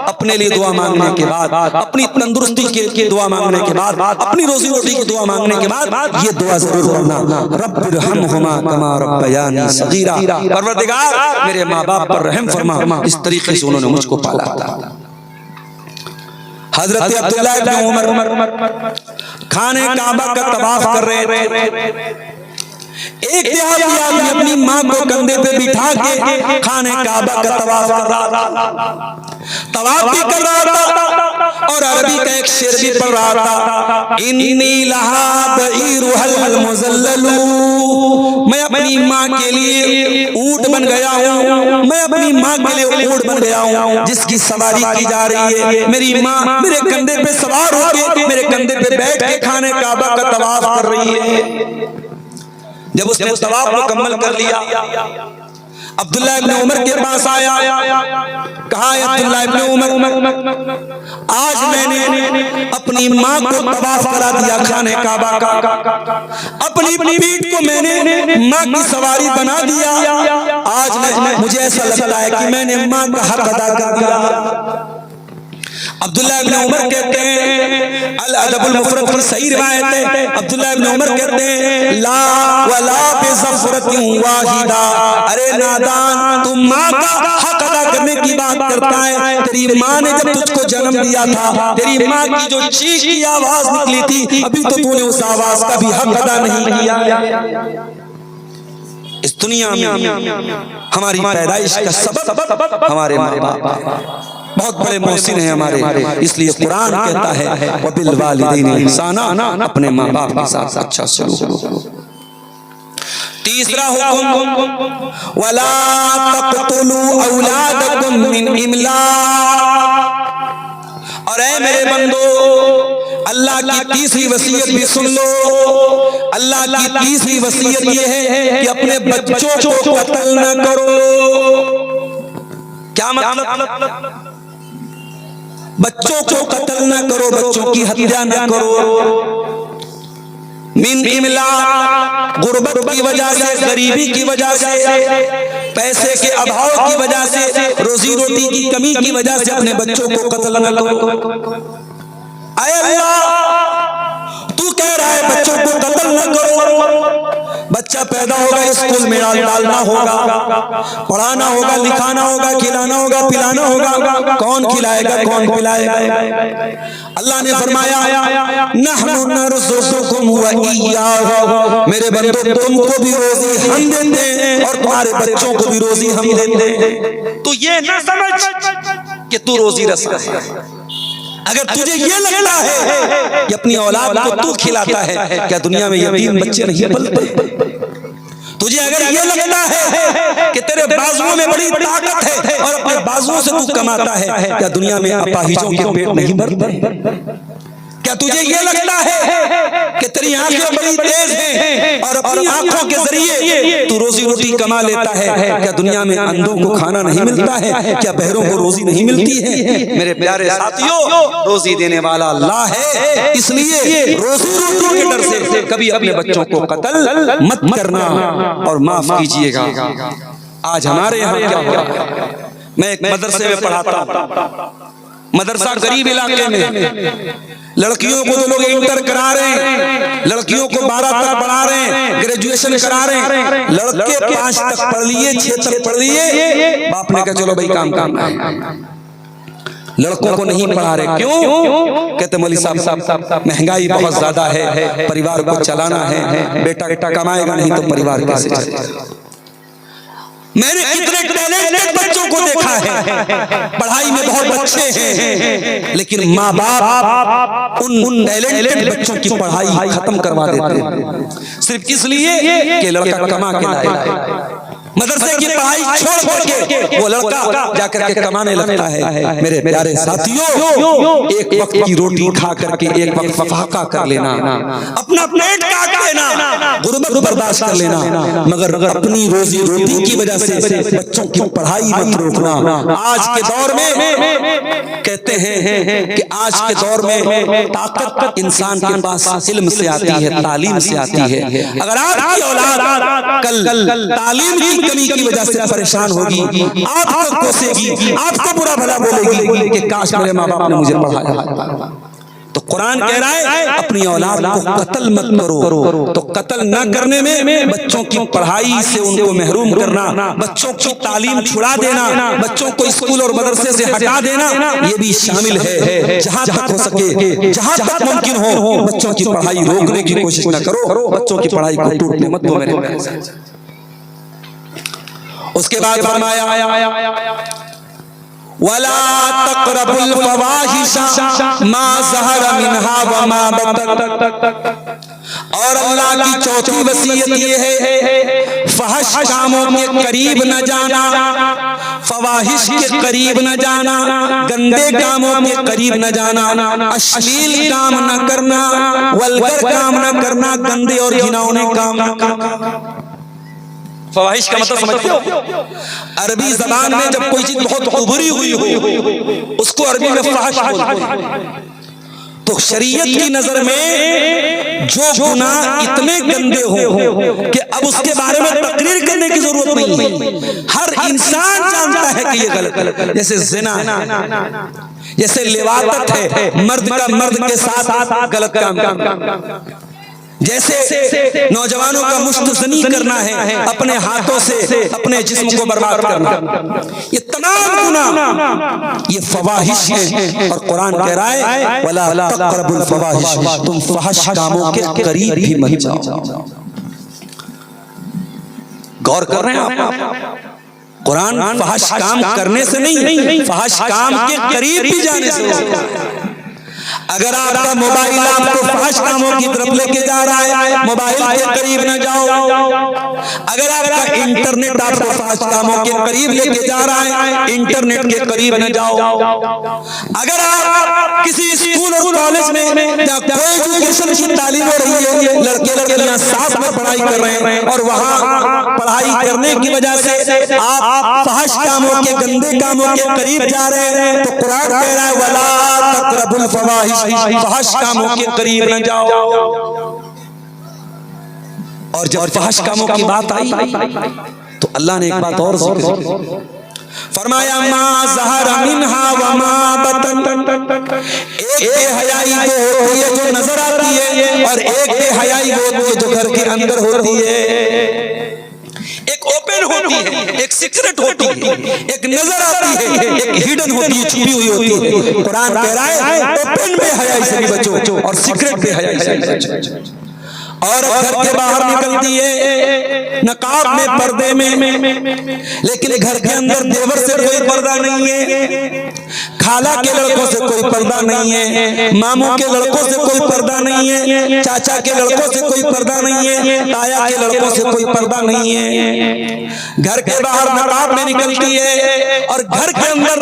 अपने लिए दुआ मांगने के बाद, अपनी तंदुरुस्ती के दुआ मांगने के बाद, अपनी रोजी रोटी की दुआ मांगने के बाद ये दुआ जरूर करना, रब्बिरहमहुमा कमा रब्बयानी सगीरा, परवरदिगार मेरे माँ बाप पर रहम फरमा, इस तरीके से उन्होंने मुझको पाला था। हजरत अब्दुल्लाह इब्न उमर खाने काबा का तवाफ कर रहे थे। एक देहाती आदमी अपनी माँ को कंधे पे बिठा के खाने काबा का तवाफ कर रहा था, तवाफ भी कर रहा था और अरबी का एक शेर भी पढ़ रहा था, इन्नी लहा बईरुहल मुज़ल्ललू, मैं अपनी माँ के लिए ऊंट बन गया हूँ, मैं अपनी माँ के लिए ऊंट बन गया हूँ जिसकी सवारी की जा रही है। मेरी माँ मेरे कंधे पे सवार होके मेरे कंधे पे बैठ के खाने काबा का तवाफ कर रही है। जब उसने तवाफ मुकम्मल कर लिया, अब्दुल्लाह इब्न उमर के पास आया, कहा अब्दुल्लाह इब्न उमर, आज मैंने अपनी माँ को तवाफ करा दिया खाने काबा का, अपनी पीठ को मैंने माँ की सवारी बना दिया, आज मुझे ऐसा लगता है कि मैंने माँ का हक अदा कर दिया। अब्दुल्लाह इब्न उमर कहते हैं, अल अदबुल मुफरद की सही रिवायत है, अब्दुल्लाह इब्न उमर कहते हैं ला वला बिज़फ़रतिन वाहिदा, अरे नादान, तुम माँ का हक अदा करने की बात करता है। तेरी माँ ने जब तुझको जन्म दिया था, तेरी माँ की जो चीख की आवाज निकली थी, अभी तो तूने उस आवाज का भी हक अदा नहीं किया। इस दुनिया में हमारी पैदाइश का सबब हमारे माँ बाप बहुत बड़े मोहसिन हैं हमारे, इसलिए कुरान कहता है वबिल वालिदैनि इहसाना, अपने माँ बाप के साथ अच्छा सलूक। तीसरा हुक्म वला तक़तुलू औलादकुम मिन इमलाक, और ऐ मेरे बंदो अल्लाह की तीसरी वसीयत भी सुन लो। अल्लाह की तीसरी वसीयत ये है कि अपने बच्चों को कत्ल न करो। क्या मतलब? बच्चों को कत्ल न करो, बच्चों की हत्या न करो। मिन इमला, गुर्बत की वजह से, गरीबी की वजह से, पैसे के अभाव की वजह से, रोजी रोटी की कमी की वजह से अपने बच्चों को कत्ल न करो। आए अल्लाह, तू कह रहा है बच्चों को कत्ल न करो। बच्चा पैदा होगा, स्कूल में डालना होगा, पढ़ाना होगा, लिखाना होगा, खिलाना होगा, पिलाना होगा। कौन खिलाएगा, कौन पिलाएगा? अल्लाह ने फरमाया नहनु नरज़ुकुकुम व इय्याहुम, मेरे बंदो तुमको भी रोजी हम देते हैं और तुम्हारे बच्चों को भी रोजी हम देते हैं। तो ये ना समझ कि तू रोजी रसा है। अगर तुझे ये लगता है कि अपनी औलाद को तू खिलाता है, क्या दुनिया में यतीम बच्चे नहीं पलते? तुझे अगर ये लगता है कि तेरे बाजुओं में बड़ी ताकत है और अपने बाजुओं से तू कमाता है, क्या दुनिया में अपाहिजों के पेट नहीं भरते? क्या तुझे ये लगता है कि तेरी आंखें बड़ी तेज हैं और अपनी आंखों के जरिए तू रोजी रोटी कमा लेता है? क्या दुनिया में अंधों को खाना नहीं मिलता है? क्या बहरों को रोजी नहीं मिलती है? मेरे प्यारे साथियों, रोजी देने वाला अल्लाह है, इसलिए रोजी रोटी के डर से कभी अपने बच्चों को कत्ल मत करना और माफ कीजिएगा। आज हमारे यहाँ क्या हो रहा है, मैं एक मदरसे में पढ़ाता हूँ, मदरसा गरीब इलाके में, लड़कियों को तो लोग इंटर करा रहे हैं, लड़कियों को 12 तक पढ़ा रहे हैं, ग्रेजुएशन करा रहे हैं, लड़के 5 तक पढ़ लिए, 6 तक पढ़ लिए, बाप ने कहा चलो भाई काम लड़कों को नहीं पढ़ा रहे। क्यों? कहते मौलवी साहब महंगाई बहुत ज्यादा है, परिवार को चलाना है, बेटा कमाएगा नहीं तो परिवार कैसे चलेगा? मैंने कितने टैलेंटेड बच्चों को देखा है, पढ़ाई में बहुत अच्छे हैं, लेकिन माँ बाप उन टैलेंटेड बच्चों की पढ़ाई खत्म करवा देते हैं सिर्फ इसलिए कि लड़का कमा के लाए। मदरसे की पढ़ाई छोड़ करके वो लड़का जाकर के कमाने लगता है। मेरे प्यारे साथियों, एक वक्त की रोटी खा करके एक वक्त फफाका कर लेना, अपना पेट काट लेना, गुर्बत बर्दाश्त कर लेना, मगर अपनी रोजी रोटी की वजह से बच्चों की पढ़ाई मत रोकना। आज के दौर में कहते हैं कि आज के दौर में ताकत इंसान के पास इल्म से आती है, तालीम से आती है। अगर आपकी औलाद कल तालीम की कमी की वजह से परेशान होगी, आपको कोसेगी, आपको बुरा भला बोलेगी कि काश मेरे माँ बाप ने मुझे पढ़ाया। तो कुरान कह रहा है अपनी औलाद को कत्ल मत करो। तो कत्ल न करने में बच्चों की पढ़ाई से उनको महरूम करना, बच्चों की तालीम छुड़ा देना, बच्चों को स्कूल और मदरसे से हटा देना, ये भी शामिल है। जहां तक हो सके, जहां तक मुमकिन हो, बच्चों की पढ़ाई रोकने की कोशिश न करो, बच्चों की पढ़ाई को टूटने मत दो मेरे प्यारे। उसके बाद फरमाया वला तक़रबुल फ़वाहिशा मा ज़हरा मिन्हा व मा बतन। और अल्लाह की चौथी वसीयत ये है फहश कामों के करीब न जाना, फवाहिश के करीब न जाना, गंदे कामों के करीब न जाना, अश्लील काम न करना, वल्गर काम न करना, गंदे और घिनौने काम न करना। फवाहिश का मतलब समझते हो? अरबी जबान में जब कोई चीज बहुत उभरी हुई हो उसको अरबी में फहश बोलते हैं। तो शरीयत की नजर में जो गुनाह इतने गंदे हो कि अब उसके बारे में तकरीर करने की जरूरत नहीं है, हर इंसान जानता है कि ये गलत है। जैसे ज़िना, जैसे लिवातत है, मर्द का मर्द के साथ गलत काम, जैसे नौजवानों का मुस्तज़नी करना है, अपने हाथों से अपने जिस्म को बर्बाद करना, ये तमाम गुनाह ये फवाहिश है। और कुरान कह रहा है वला तक़रबुल फ़वाहिश, तुम फहश कामों के करीब भी मत जाओ। गौर कर रहे हैं आप? कुरान फहश काम करने से नहीं, फहश काम के करीब भी जाने से। अगर आपका मोबाइल आपको फहश कामों की तरफ लेके जा रहा है, मोबाइल के करीब न जाओ। अगर आपका इंटरनेट आपको फहश कामों के करीब लेके जा रहा है, इंटरनेट के करीब न जाओ। अगर आप किसी स्कूल और कॉलेज में कोई एजुकेशन की तालीम हो रही है, लड़के लड़कियां साथ में पढ़ाई कर रहे हैं और वहाँ पढ़ाई करने की वजह से आप फहश कामों के गंदे कामों के करीब जा रहे हैं, तो कुरान कह रहा है वला तक़रबुल फ़वाहिश, फहश कामों के करीब न जाओ। और जब फहश कामों की बात आई तो अल्लाह ने एक बात और फरमाया मा ज़हरा मिन्हा व मा बतन। एक बेहयाई वो होती है जो नजर आती है और एक बेहयाई वो होती है जो घर के अंदर होती है। एक ओपन होती है, एक सीक्रेट होती है, एक नजर आती है, एक हिडन होती है, छुपी हुई होती है। कुरान कह रहा है ओपन बेहयाई से भी बचो और सीक्रेट बेहयाई से भी बचो। और घर के बाहर निकलती है नकाब में, पर्दे में, लेकिन घर के अंदर देवर से कोई पर्दा नहीं है, खाला के लड़कों से कोई पर्दा नहीं है, मामू के लड़कों से कोई पर्दा नहीं है, चाचा के लड़कों से कोई पर्दा नहीं है, ताया के लड़कों से कोई पर्दा नहीं है। घर के बाहर नकाब में निकलती है और घर के अंदर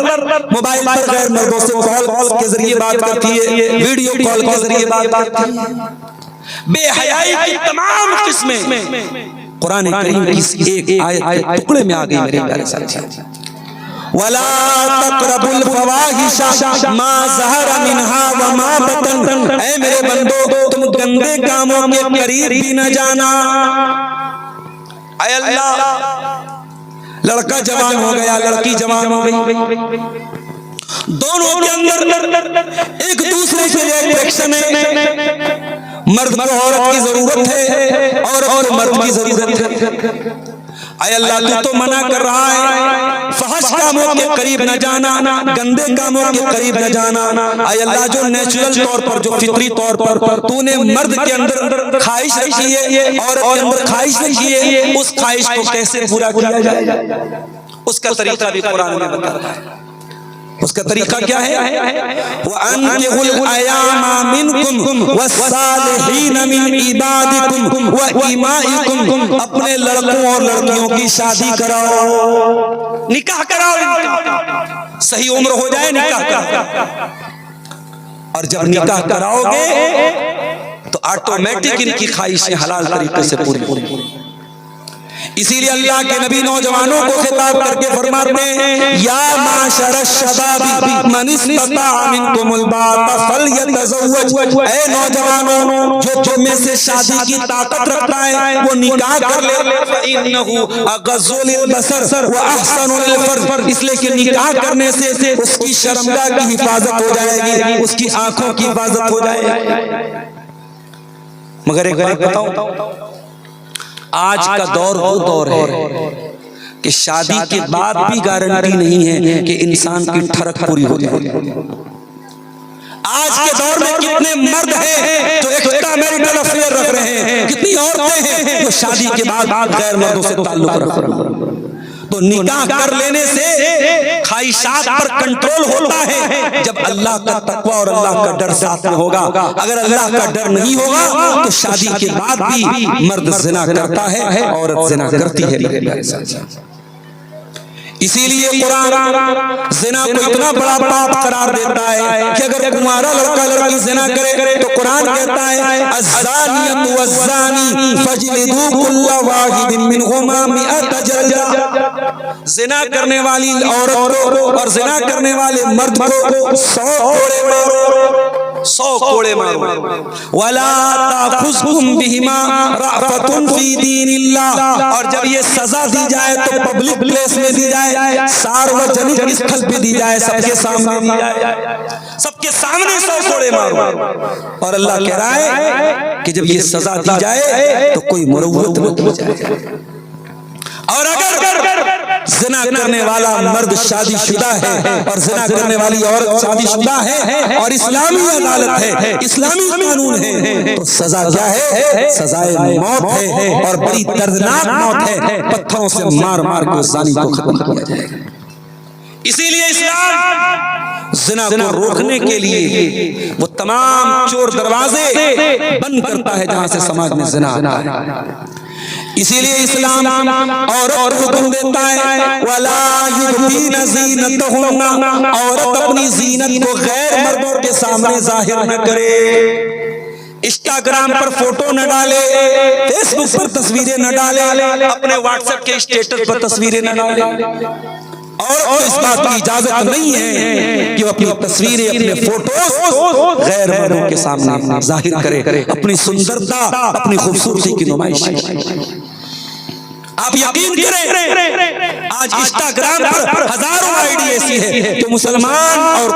मोबाइल पर गैर मर्दों से कॉल के जरिए बात करती है, वीडियो कॉल के जरिए बात करती है। बेहयाई की तमाम किस्में कुरान करीम की एक आयत के टुकड़े में आ गई मेरे प्यारे साथी। वला तक़रबुल फ़वाहिशा मा ज़हरा मिन्हा व मा बतन। ऐ मेरे बंदो, तुम गंदे कामों के करीब भी न जाना। ऐ अल्लाह, लड़का जवान हो गया, लड़की जवान हो गई, दोनों के अंदर एक दूसरे के लिए अट्रैक्शन है। मर्द को औरत की जरूरत है और मर्द की जरूरत है। अल्लाह तू तो मना कर रहा है फहश कामों के करीब न जाना, गंदे कामों के करीब न जाना। आय अल्लाह, जो नेचुरल तौर पर, जो फितरी तौर पर तूने मर्द के अंदर ख्वाहिश रखी है, औरत के अंदर ख्वाहिश रखी है, उस ख्वाहिश को कैसे पूरा किया जाए, उसका तरीका भी कुरान में बता रहा है। उसका तरीका क्या है? वअनकिहुल अयामा मिनकुम वस्सालिहीन मिन इबादिकुम व इमाइकुम, अपने लड़कों और लड़कियों की शादी कराओ, निकाह कराओ, सही उम्र हो जाए निकाह का। और जब निकाह कराओगे तो ऑटोमेटिक इनकी ख्वाहिशें हलाल तरीके से पूरी होंगी। इसीलिए अल्लाह के नबी नौजवानों को खिताब करके फरमाते हैं, या माशर शबाबी मन इस्तता मिनकुमुल बाता फलयतज़व्वज, ऐ नौजवानों, जो तुम में से शादी की ताकत रखता है वो निकाह कर ले। फइन्नहु अग़ज़्ज़ु लिलबसर व अहसनु लिलफर्ज, इसलिए कि निकाह करने से उसकी शर्मगाह की हिफाजत हो जाएगी, उसकी आंखों की हिफाजत हो जाएगी। मगर एक बात बताऊं, आज का दौर वो दौर है कि शादी के बाद भी गारंटी नहीं है कि इंसान की ठरक पूरी हो जाए। आज के दौर में कितने मर्द हैं जो एक्स्ट्रा मैरिटल अफेयर रख रहे हैं, कितनी औरतें हैं जो शादी के बाद गैर मर्दों से ताल्लुक रख रही हैं। तो निकाह कर लेने से ख्वाहिशात पर कंट्रोल होता है जब अल्लाह का तक़वा और अल्लाह का डर साथ में होगा। अगर अल्लाह का डर नहीं होगा तो शादी के बाद भी मर्द ज़िना करता है, औरत ज़िना करती है। इसीलिए कुरान ज़िना को इतना बड़ा पाप करार देता है कि अगर कुंवारा लड़का लड़की ज़िना करे तो कुरान कहता है, अज़्ज़ानियतु वज़्ज़ानी फजलिदू कुल्ला वाहिदिन मिनहुमा मिअत जल्दा, ज़िना करने वाली औरत और ज़िना करने वाले मर्द को 100 कोड़े मारो, 100 कोड़े मारो। वला ताखुज़कुम बिहिमा रअफ़तुन फी दीनिल्लाह, और जब ये सजा दी जाए तो पब्लिक प्लेस में दी जाए, सार्वजनिक स्थल पे दी जाए, सबके सामने दी जाए, सबके सामने 100 कोड़े मारो। और अल्लाह कह रहा है कि जब ये सजा दी जाए तो कोई मुरव्वत न की जाए। और अगर ज़िना करने वाला मर्द शादीशुदा है और ज़िना करने वाली औरत शादीशुदा है और इस्लामी अदालत है, इस्लामी कानून है, तो सजा क्या है? सजाए मौत है, और बड़ी दर्दनाक मौत है, पत्थरों से मार मार के उस ज़ानी को खत्म किया जाएगा। इसीलिए इस्लाम ज़िना को रोकने के लिए वो तमाम चोर दरवाजे बंद करता है जहां से समाज में ज़िना आता है। इसीलिए इस्लाम और हुक्म देता है, वला युबदीना ज़ीनतहुन्ना, औरत अपनी ज़ीनत को गैर मर्दों के सामने जाहिर न करे, इंस्टाग्राम पर फोटो न डाले, फेसबुक पर तस्वीरें न डाले, अपने व्हाट्सएप के स्टेटस पर तस्वीरें न डाले। और इस बात की इजाजत नहीं है कि वो अपनी तस्वीरें, अपने फोटो गैर मर्दों के सामने जाहिर करे, अपनी सुंदरता, अपनी खूबसूरती की नुमाइश। आप यकीन करें, आज इंस्टाग्राम पर हजारों आईडी ऐसी है जो मुसलमान और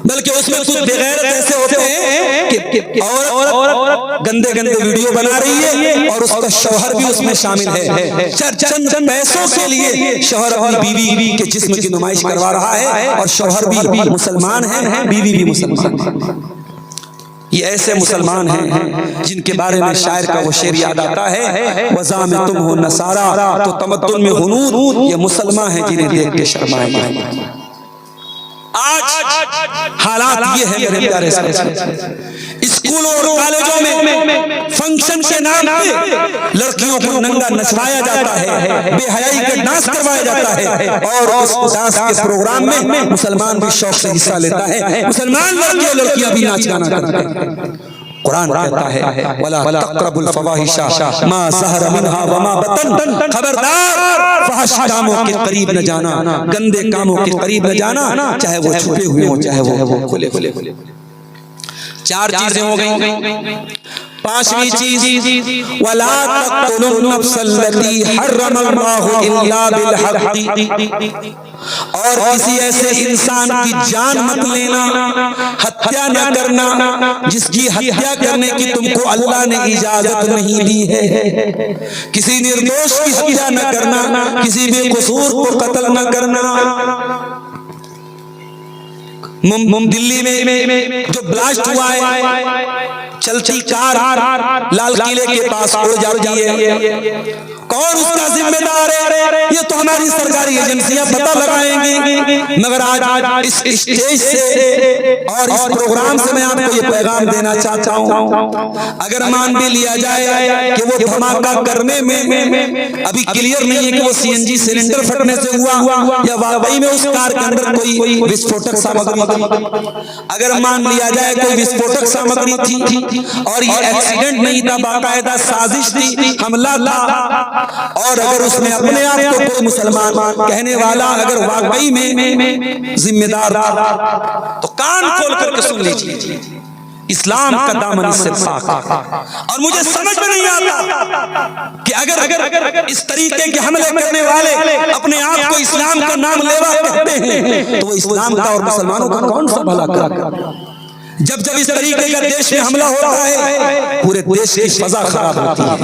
बल्कि उसमें कुछ बेगैरत ऐसे होते हैं कि औरत गंदे गंदे वीडियो बना रही है और उसका शौहर भी उसमें शामिल है। चंद पैसों के लिए शौहर अपनी बीवी के जिस्म की नुमाइश करवा रहा है, और शौहर भी मुसलमान है, बीवी भी मुसलमान है। ये ऐसे मुसलमान हैं जिनके बारे में शायर का वो शेर याद आता है, वज़ा में तुम हो नसारा तो तमद्दुन में हुनून, ये मुसलमान हैं जिन्हें देख के शर्माएंगे। आज हालात ये है मेरे प्यारे साथी, स्कूलों और कॉलेजों में फंक्शन के नाम पे लड़कियों को नंगा नचवाया जाता है, बेहयाई का डांस करवाया जाता है, और उस डांस के प्रोग्राम में मुसलमान भी शौक से हिस्सा लेता है, मुसलमान लड़के लड़कियां भी नाच गाना करते हैं। कुरान कहता है, वला तक़रबुल फ़वाहिशा मा ज़हरा मिन्हा व मा बतन, खबरदार फहश कामों के करीब न जाना, गंदे कामों के करीब न जाना, चाहे वो छुपे हुए हो चाहे वो खुले खुले। 4 चीजें हो गई। 5वीं चीज, वला तक़तुलुन नफ्सल्लती हर्रमल्लाहु इल्ला बिल हक़, और किसी ऐसे इंसान की जान मत लेना, हत्या न करना जिसकी हत्या करने की तुमको अल्लाह ने इजाजत नहीं दी है। किसी निर्दोष की हत्या न करना, किसी बेकसूर को कत्ल न करना। दिल्ली में जो ब्लास्ट हुआ है, चलती कार लाल किले के पास उड़ जाती है, कौन उसका जिम्मेदार है? ये तो हमारी सरकारी एजेंसियां पता लगाएंगी। मगर आज इस स्टेज से और इस प्रोग्राम से मैं आपको ये पैगाम देना चाहता हूं, अगर मान भी लिया जाए कि वो धमाका करने में अभी क्लियर नहीं है कि वो सीएनजी सिलेंडर फटने से हुआ या वाकई में उस कार के अंदर कोई विस्फोटक सामग्री थी, अगर मान लिया जाए कोई विस्फोटक सामग्री थी और ये एक्सीडेंट नहीं था, बाकायदा साजिश थी, हमला था, और अगर उसमें अपने आप को कोई मुसलमान कहने वाला अगर वाकई में जिम्मेदार था तो कान खोल करके सुन लीजिए, इस्लाम का दामन इससे पाक है। और मुझे समझ में नहीं आता कि अगर इस तरीके के हमले करने वाले अपने आप को इस्लाम का नाम लेवा कहते हैं तो वो इस्लाम का और मुसलमानों का कौन सा भला कर? जब इस तरीके का देश में हमला होता है, पूरे देश की फजा खराब होती है,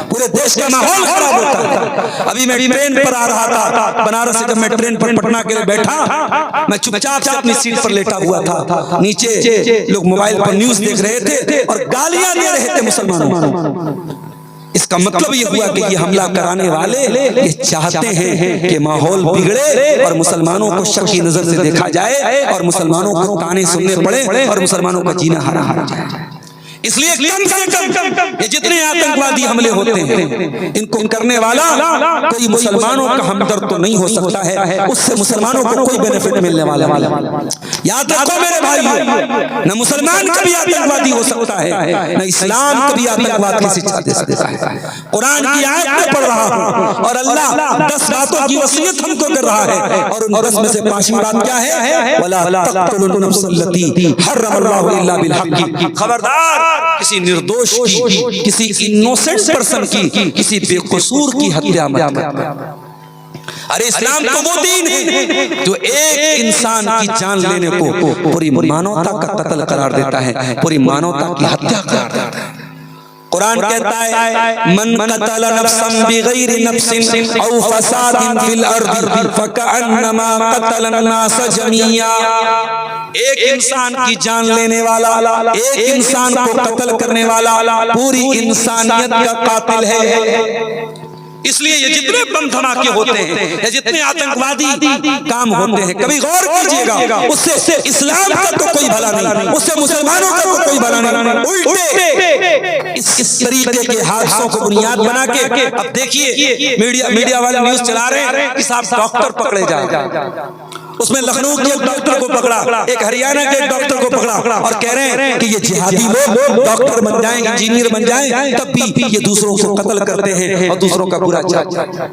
पूरे देश का माहौल खराब होता है। अभी मैं ट्रेन पर आ रहा था बनारस से, जब मैं ट्रेन पर पटना के लिए बैठा, मैं चुपचाप से अपनी सीट पर लेटा हुआ था, नीचे लोग मोबाइल पर न्यूज देख रहे थे और गालियां दे रहे थे मुसलमानों। इसका मतलब ये हुआ कि ये हमला कराने वाले ये चाहते हैं कि माहौल बिगड़े और मुसलमानों को शक की नजर से देखा जाए और मुसलमानों को ताने सुनने पड़े और मुसलमानों का जीना हराम हो जाए। इसलिए कम से कम ये जितने आतंकवादी हमले होते हैं इनको करने वाला कोई मुसलमानों का हमदर्द तो नहीं हो सकता है, उससे मुसलमानों को कोई बेनिफिट मिलने वाला याद रखो मेरे भाई, न मुसलमान कभी आतंकवादी हो सकता है, न इस्लाम कभी आतंकवाद की शिक्षा दे सकता है। कुरान की आयत में पढ़ रहा हूं और अल्लाह 10 बातों की वसीयत हमको कर रहा है और उन 10 में से 5वीं बात क्या है? वला तक़तुलुन नफ्सल्लती हर्रमल्लाहु इल्ला बिल हक़। खबरदार किसी निर्दोष की, किसी इनोसेंट पर्सन की, किसी बेकसूर की हत्या मत करना। अरे इस्लाम तो वो दीन है जो एक इंसान की जान लेने को पूरी मानवता का कत्ल करार देता है, पूरी मानवता की हत्या करार देता है। कुरान कहता है मन कतल नफ्सन बिगैरि नफ्सिन औ फसादिन फिल अर्दि फकअन्नमा कतल अन्नास जमीआ। एक इंसान की जान लेने वाला, एक इंसान को कत्ल करने वाला पूरी इंसानियत का कातिल है। इसलिए ये जितने बम धमाके होते हैं या जितने आतंकवादी काम होते हैं, कभी गौर कीजिएगा, उससे इस्लाम का तो कोई भला नहीं, उससे मुसलमानों का तो कोई भला नहीं। उल्टे इस तरीके के हादसों को बुनियाद बना के अब देखिए मीडिया वाले न्यूज चला रहे हैं कि साहब डॉक्टर पकड़े जाए, उसमें लखनऊ के एक डॉक्टर को पकड़ा, एक हरियाणा के एक डॉक्टर को पकड़ा और कह रहे हैं कि ये जिहादी लोग डॉक्टर बन जाएं, इंजीनियर बन जाएं, तब भी ये दूसरों को कत्ल करते हैं और दूसरों का बुरा चाहते हैं।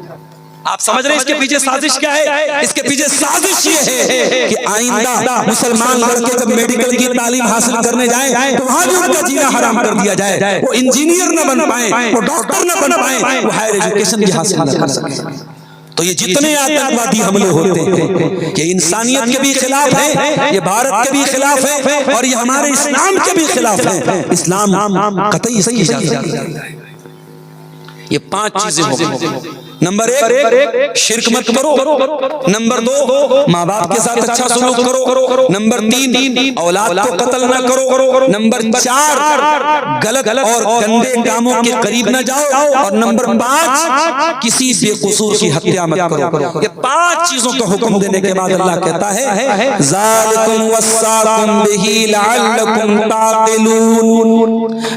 आप समझ रहे हैं इसके पीछे साजिश क्या है? इसके पीछे साजिश ये है कि आइंदा मुसलमान लड़के जब मेडिकल की तालीम हासिल करने जाएं तो वहां भी उनका जीना हराम कर दिया जाए, वो इंजीनियर न बन पाए, वो डॉक्टर न बन पाए, वो हायर एजुकेशन भी हासिल न कर सके। तो ये जितने आतंकवादी हमले होते हैं ये इंसानियत के भी खिलाफ है, ये भारत के भी खिलाफ है और ये हमारे इस्लाम के भी खिलाफ है। इस्लाम कतई सही है। ये 5 चीजें हो गई। नंबर 1 शिर्क मत करो, नंबर 2 माँ बाप के साथ अच्छा सलूक करो, नंबर 3 औलाद को कत्ल न करो, नंबर 4 गलत और गंदे कामों के करीब न जाओ और नंबर 5 किसी बेकसूर की हत्या मत करो। ये 5 चीजों का हुक्म देने के बाद अल्लाह कहता है ज़ालिकुम वस्साकुम बिही लअल्लकुम ताक़िलून।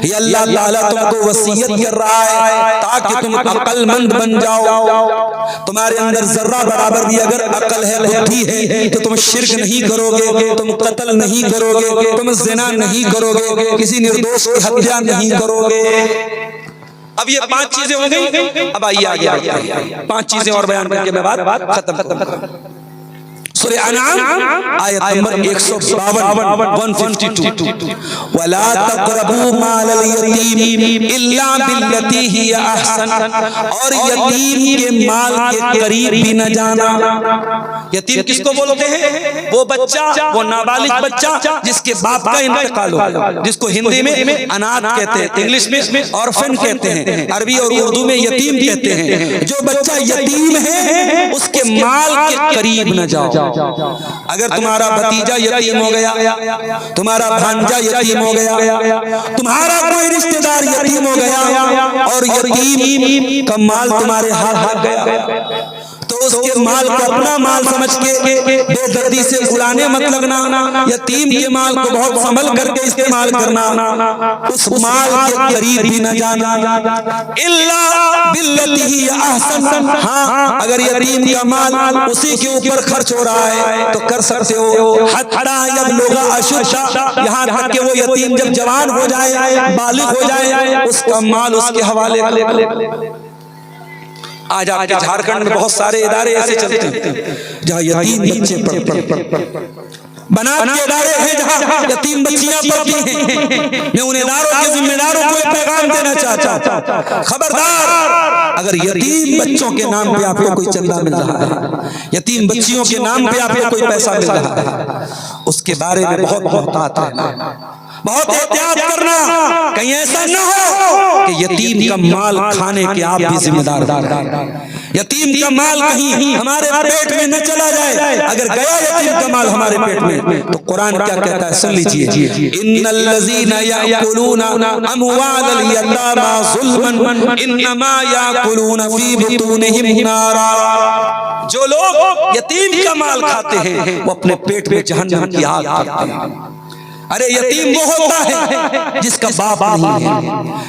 ये अल्लाह ताला तुमको वसीयत कर रहा है ताकि तुम अक्लमंद बन जाओ। तुम्हारे अंदर जर्रा बराबर भी अगर अकल है, बुद्धि है, तो तुम शिर्क नहीं करोगे, तुम कत्ल नहीं करोगे, तुम ज़िना नहीं करोगे, किसी निर्दोष की हत्या नहीं करोगे। अब ये 5 चीजें हो गई। अब आइए आगे 5 चीजें और बयान करके मैं बात खत्म। सूरह अनआम आयत नंबर 152 वला तक़रबू मालल यतीम इल्ला बिल्लती हिया अहसन, और यतीम के माल के करीब भी न जाना। यतीम किसको बोलते हैं? वो बच्चा, वो नाबालिग बच्चा जिसके बाप का इंतकाल हो, जिसको हिंदी में अनाथ कहते हैं, इंग्लिश में ऑर्फन कहते हैं, अरबी और उर्दू में यतीम कहते हैं। जो बच्चा यतीम है उसके माल के करीब न जाओ। अगर तुम्हारा भतीजा यतीम हो गया, तुम्हारा भांजा यतीम हो गया, तुम्हारा कोई रिश्तेदार यतीम हो गया और यतीम का माल तुम्हारे हाथ लग गया, तो उसके माल को अपना माल समझ के बेदर्दी से उड़ाने मत लगना। यतीम के माल को बहुत संभल करके इस्तेमाल करना। उस माल के करीब भी न जाना। इल्ला बिल्लती ही अहसन, हाँ अगर यतीम का माल उसी के ऊपर खर्च हो रहा है तो कर सकते हो। हत्ता यबलुगा अशुद्धा, यहाँ तक कि वो यतीम जब जवान हो जाए, बालिग हो जाए, उसका माल उसके हवाले कर। आज आपके झारखंड में बहुत सारे इदारे ऐसे चलते हैं जहाँ यतीम बच्चे पढ़ते हैं। बनात के इदारे हैं जहाँ यतीम बच्चियां पढ़ती हैं। मैं उन इदारों के जिम्मेदारों को एक पैगाम देना चाहता हूँ, खबरदार, अगर यतीम बच्चों के नाम पे आपको कोई चंदा मिल रहा है, यतीम बच्चियों के नाम पे आपको कोई पैसा मिल रहा है, उसके बारे में बहुत मोहतात रहना, बहुत एहतियात करना, कहीं ऐसा न हो कि यतीम का माल खाने के आप भी जिम्मेदार। यतीम का माल कहीं हमारे पेट में न चला जाए। अगर गया यतीम का माल हमारे पेट में तो कुरान क्या कहता है, सुन लीजिए, इन्नल्लज़ीना याकुलूना अमवालल यतामा ज़ुल्मन इन्नमा याकुलूना फी बुतूनिहिम नारा। जो लोग यतीम का माल खाते हैं वो अपने पेट में जहन्नम की आग खाते हैं। अरे यतीम वो होता है जिसका बाप नहीं है,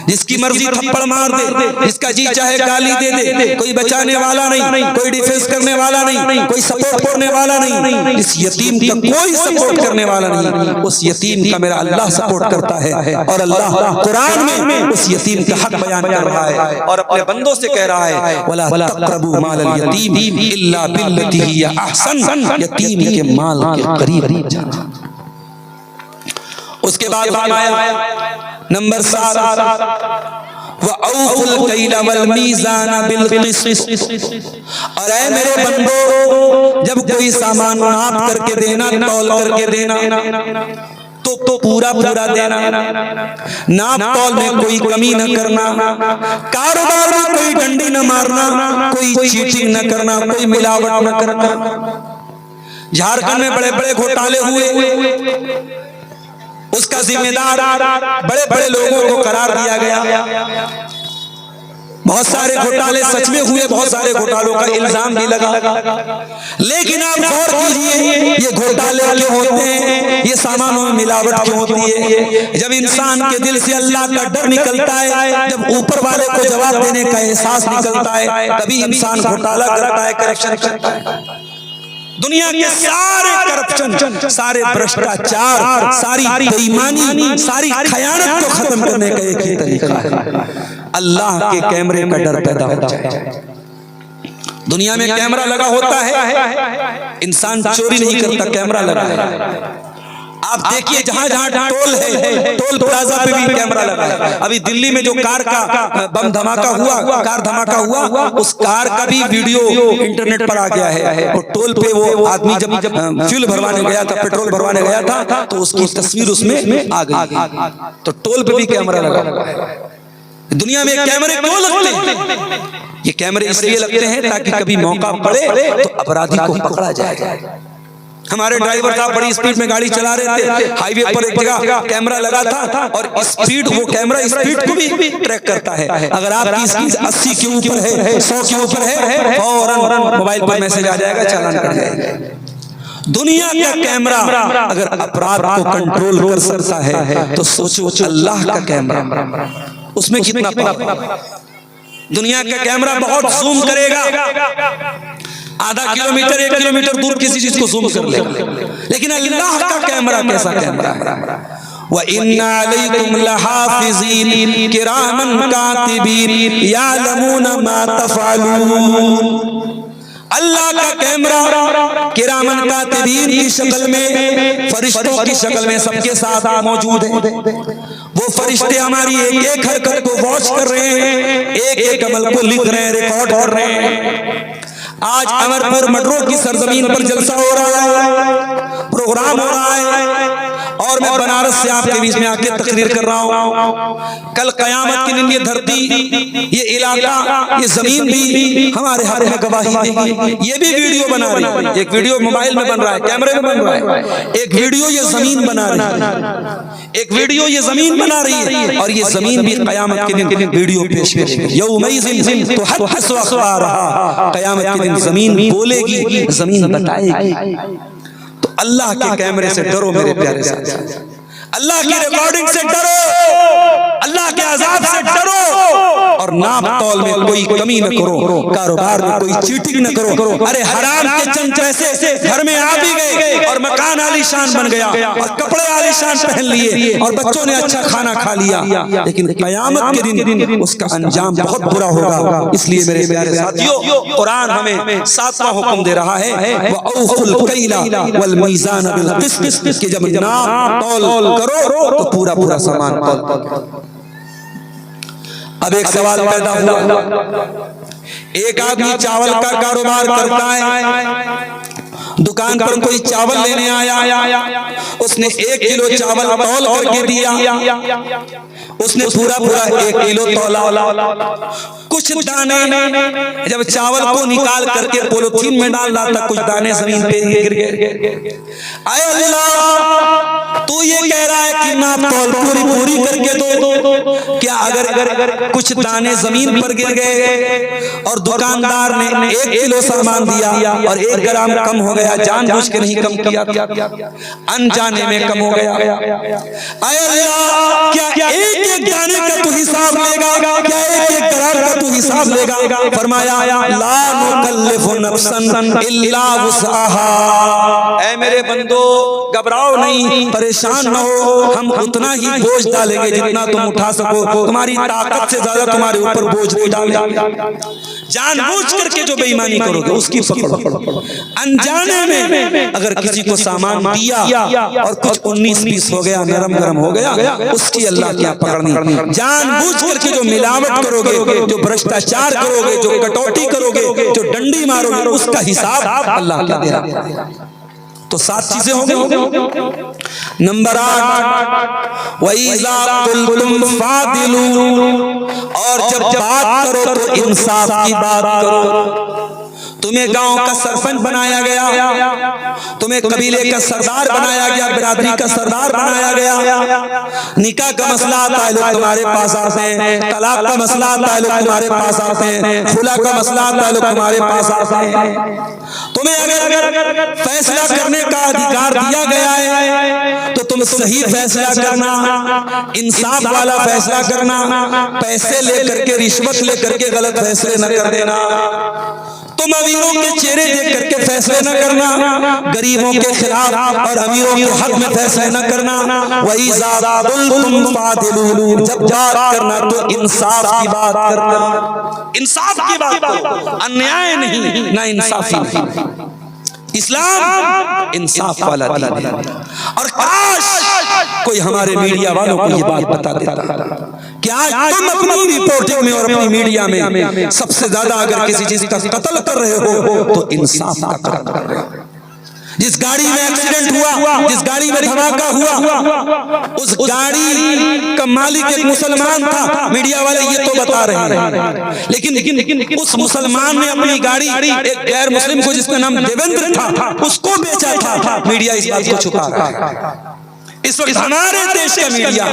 जिसकी मर्जी थप्पड़ मार दे, जिसका जी चाहे गाली दे दे, कोई बचाने वाला नहीं, कोई डिफेंस करने वाला नहीं, कोई सपोर्ट करने वाला नहीं, इस यतीम का कोई सपोर्ट करने वाला नहीं। उस यतीम का मेरा अल्लाह सपोर्ट करता है और अल्लाह कुरान में उस यतीम का हक बयान कर रहा है और अपने बंदों से कह रहा है वला तक़रबू मालल यतीम इल्ला बिल्लती हिया अहसन, यतीम के माल के करीब जाना। उसके बाद फरमाया नंबर 7 वअऊफुल कैल वल मीज़ान बिल क़िस्त, और ऐ मेरे बंदो जब कोई सामान नाप करके देना, तौल करके देना तो पूरा पूरा देना, नाप तौल में कोई कमी न करना, कारोबार में कोई डंडी न मारना, कोई चीटिंग न करना, कोई मिलावट न करना। झारखंड में बड़े बड़े घोटाले हुए, उसका जिम्मेदार बड़े बड़े लोगों को करार दिया गया। बहुत सारे घोटाले सच में हुए, बहुत सारे घोटालों का इल्जाम भी लगा। लेकिन आप गौर कीजिए, ये घोटाले क्यों होते हैं, ये सामानों में मिलावट क्यों होती है? जब इंसान के दिल से अल्लाह का डर निकलता है, जब ऊपर वाले को जवाब देने का एहसास निकलता है, तभी इंसान घोटाला करता है, करप्शन करता है। दुनिया के सारे करप्शन, सारे भ्रष्टाचार, सारी बेईमानी, सारी खयानत को खत्म करने का एक ही तरीका है, अल्लाह के कैमरे का डर पैदा हो जाए। दुनिया में कैमरा लगा होता है, इंसान चोरी नहीं करता, कैमरा लगा है। आप देखिए जहां जहां टोल है, टोल प्लाजा पे भी कैमरा लगा है। अभी दिल्ली में जो कार का बम धमाका हुआ, कार धमाका हुआ, उस कार का भी वीडियो इंटरनेट पर आ गया है। और टोल पे वो आदमी जब फ्यूल भरवाने गया था, पेट्रोल भरवाने गया था, तो उसकी तस्वीर उसमें आ गई। तो टोल पे भी कैमरा लगा। दुनिया में कैमरे क्यों लगते हैं? ये कैमरे इसलिए लगते हैं ताकि कभी मौका पड़े तो अपराधी को पकड़ा जाए। हमारे ड्राइवर साहब बड़ी स्पीड में गाड़ी चला रहे थे, हाईवे पर एक जगह कैमरा लगा था और स्पीड, वो कैमरा स्पीड को भी ट्रैक करता है। अगर आपकी स्पीड 80 के ऊपर है, 100 के ऊपर है, फौरन मोबाइल पर मैसेज आ जाएगा, चालान कर जाएगा। दुनिया का कैमरा अगर अपराध को कंट्रोल कर सकता है तो सोचो अल्लाह का कैमरा, उसमें कितना पावर। दुनिया का कैमरा बहुत जूम करेगा, आधा किलोमीटर 1 किलोमीटर दूर किसी चीज को जूम कर लेगा, लेकिन अल्लाह का कैमरा कैसा कैमरा है? व इन्ना अलैकुम लहाफिज़ीन किरामन कातिबीन यालमून मा तफ़अलून। अल्लाह का कैमरा किरामन कातिबीन की शक्ल में, फरिश्तों की शक्ल में सबके साथ मौजूद है। वो फरिश्ते हमारी एक एक हरकत को वॉच कर रहे हैं, एक एक अमल को लिख रहे हैं, रिकॉर्ड कर रहे हैं। आज अमरपुर मडरों की सरजमीन पर जलसा हो रहा है, प्रोग्राम हो रहा है, और मैं बनारस से आपके बीच में आके तकरीर कर रहा हूँ। कल कयामत के दिन ये धरती, ये इलाका, ये जमीन भी हमारे हाथ में गवाही देगी। ये भी वीडियो बना रही है, एक वीडियो मोबाइल में बन रहा है, कैमरे में बन रहा है, एक वीडियो ये जमीन बना रही है, एक वीडियो ये जमीन बना रही है, और ये जमीन भी कयामत के दिन वीडियो पेश करेगी। यौमइज़िन तुहद्दिसु अख़बारहा, कयामत के दिन जमीन बोलेगी, जमीन बताएगी। तो अल्लाह के कैमरे से डरो मेरे प्यारे साथी, अल्लाह की रिकॉर्डिंग से डरो, अल्लाह के अज़ाब से डरो, और नाप तौल में कोई कमी न करो, कारोबार में कोई चीटिंग न करो। अरे हराम के चंद पैसे घर में आ भी गए और मकान आलीशान बन गया और कपड़े आलीशान पहन लिए और बच्चों ने अच्छा खाना खा लिया, लेकिन कयामत के दिन उसका अंजाम बहुत बुरा होगा। इसलिए मेरे प्यारे साथियों, कुरान हमें 7वां हुक्म दे रहा है, वअऊफुल कैला वल मीज़ान बिल क़िस्त, कि जब नाप तौल करो तो पूरा पूरा सामान तौल। अब एक सवाल पैदा हुआ, एक आदमी चावल का कारोबार करता है, दुकान पर कोई चावल लेने आया, उसने 1 किलो चावल तौल करके दिया, उसने पूरा पूरा 1 किलो तौला। कुछ दाने जब चावल को निकाल करके पॉलिथीन में डाल रहा था, कुछ दाने जमीन पे गिर गए। आए अल्लाह, तू ये कह रहा है कि नाप तौल पूरी करके दो, क्या अगर कुछ दाने जमीन पर गिर गए और दुकानदार ने 1 किलो सामान दिया और 1 ग्राम कम हो गया, जानबूझ के नहीं कम किया, अनजाने में कम हो गया, आए अल्लाह, क्या एक दाने का तू हिसाब लेगा? क्या एक ग्राम का तू हिसाब लेगा? फरमाया, ला नुकल्लिफु नफ्सन इल्ला वुसअहा, ऐ मेरे बंदो घबराओ नहीं, परेशान न हो, हम उतना ही बोझ डालेंगे जितना तुम उठा सको, तुम्हारी ताकत से ज्यादा तुम्हारे ऊपर बोझ नहीं डालेंगे। जानबूझ करके जो बेईमानी करोगे उसकी पकड़ो। अनजाने में अगर किसी को सामान दिया और कुछ 19-20 हो गया, नरम गरम हो गया, उसकी अल्लाह क्या पकड़नी। जानबूझ करके जो मिलावट करोगे, जो भ्रष्टाचार करोगे, जो कटौती करोगे, जो डंडी मारोगे, उसका हिसाब अल्लाह क्या देगा। तो 7 चीजें हो गई। नंबर 8, वइज़ा कुल्तुम फादिलू, और जब बात करो तो इंसाफ की बात करो। तुम्हें गांव का सरपंच बनाया गया, तुम्हें कबीले का सरदार बनाया गया, बिरादरी का सरदार बनाया गया, निकाह का मसला आता है लोग तुम्हारे पास आते हैं, तलाक का मसला आता है लोग तुम्हारे पास आते हैं, खुला का मसला आता है लोग तुम्हारे पास आते हैं। तुम्हें अगर फैसला करने का अधिकार दिया गया है तो तुम सही फैसला करना, इंसाफ वाला फैसला करना, पैसे लेकर के, रिश्वत लेकर के गलत फैसले न कर देना। तुम अमीरों के चेहरे देख करके फैसले न करना, गरीबों के खिलाफ और अमीरों के हक में फैसले न करना। वइज़ा कुल्तुम फादिलू, जब बात करना तो इंसाफ की बात करना, इंसाफ की बात करो, अन्याय नहीं, ना इंसाफी नहीं। इस्लाम इंसाफ वाला दीन है। और काश कोई हमारे मीडिया वालों को ये बात बता देता कि आज तुम अपनी रिपोर्टिंग में और अपनी मीडिया में सबसे ज्यादा अगर किसी चीज का कत्ल कर रहे हो तो इंसाफ का कत्ल कर रहे हो। जिस गाड़ी में एक्सीडेंट हुआ, जिस गाड़ी में धमाका हुआ, उस गाड़ी का मालिक एक मुसलमान था, मीडिया वाले ये तो बता रहे हैं, लेकिन उस मुसलमान ने अपनी गाड़ी एक गैर मुस्लिम को जिसका नाम देवेंद्र था उसको बेचा था। मीडिया इस बात को छुपा रहा है। इस वक्त हमारे देश का मीडिया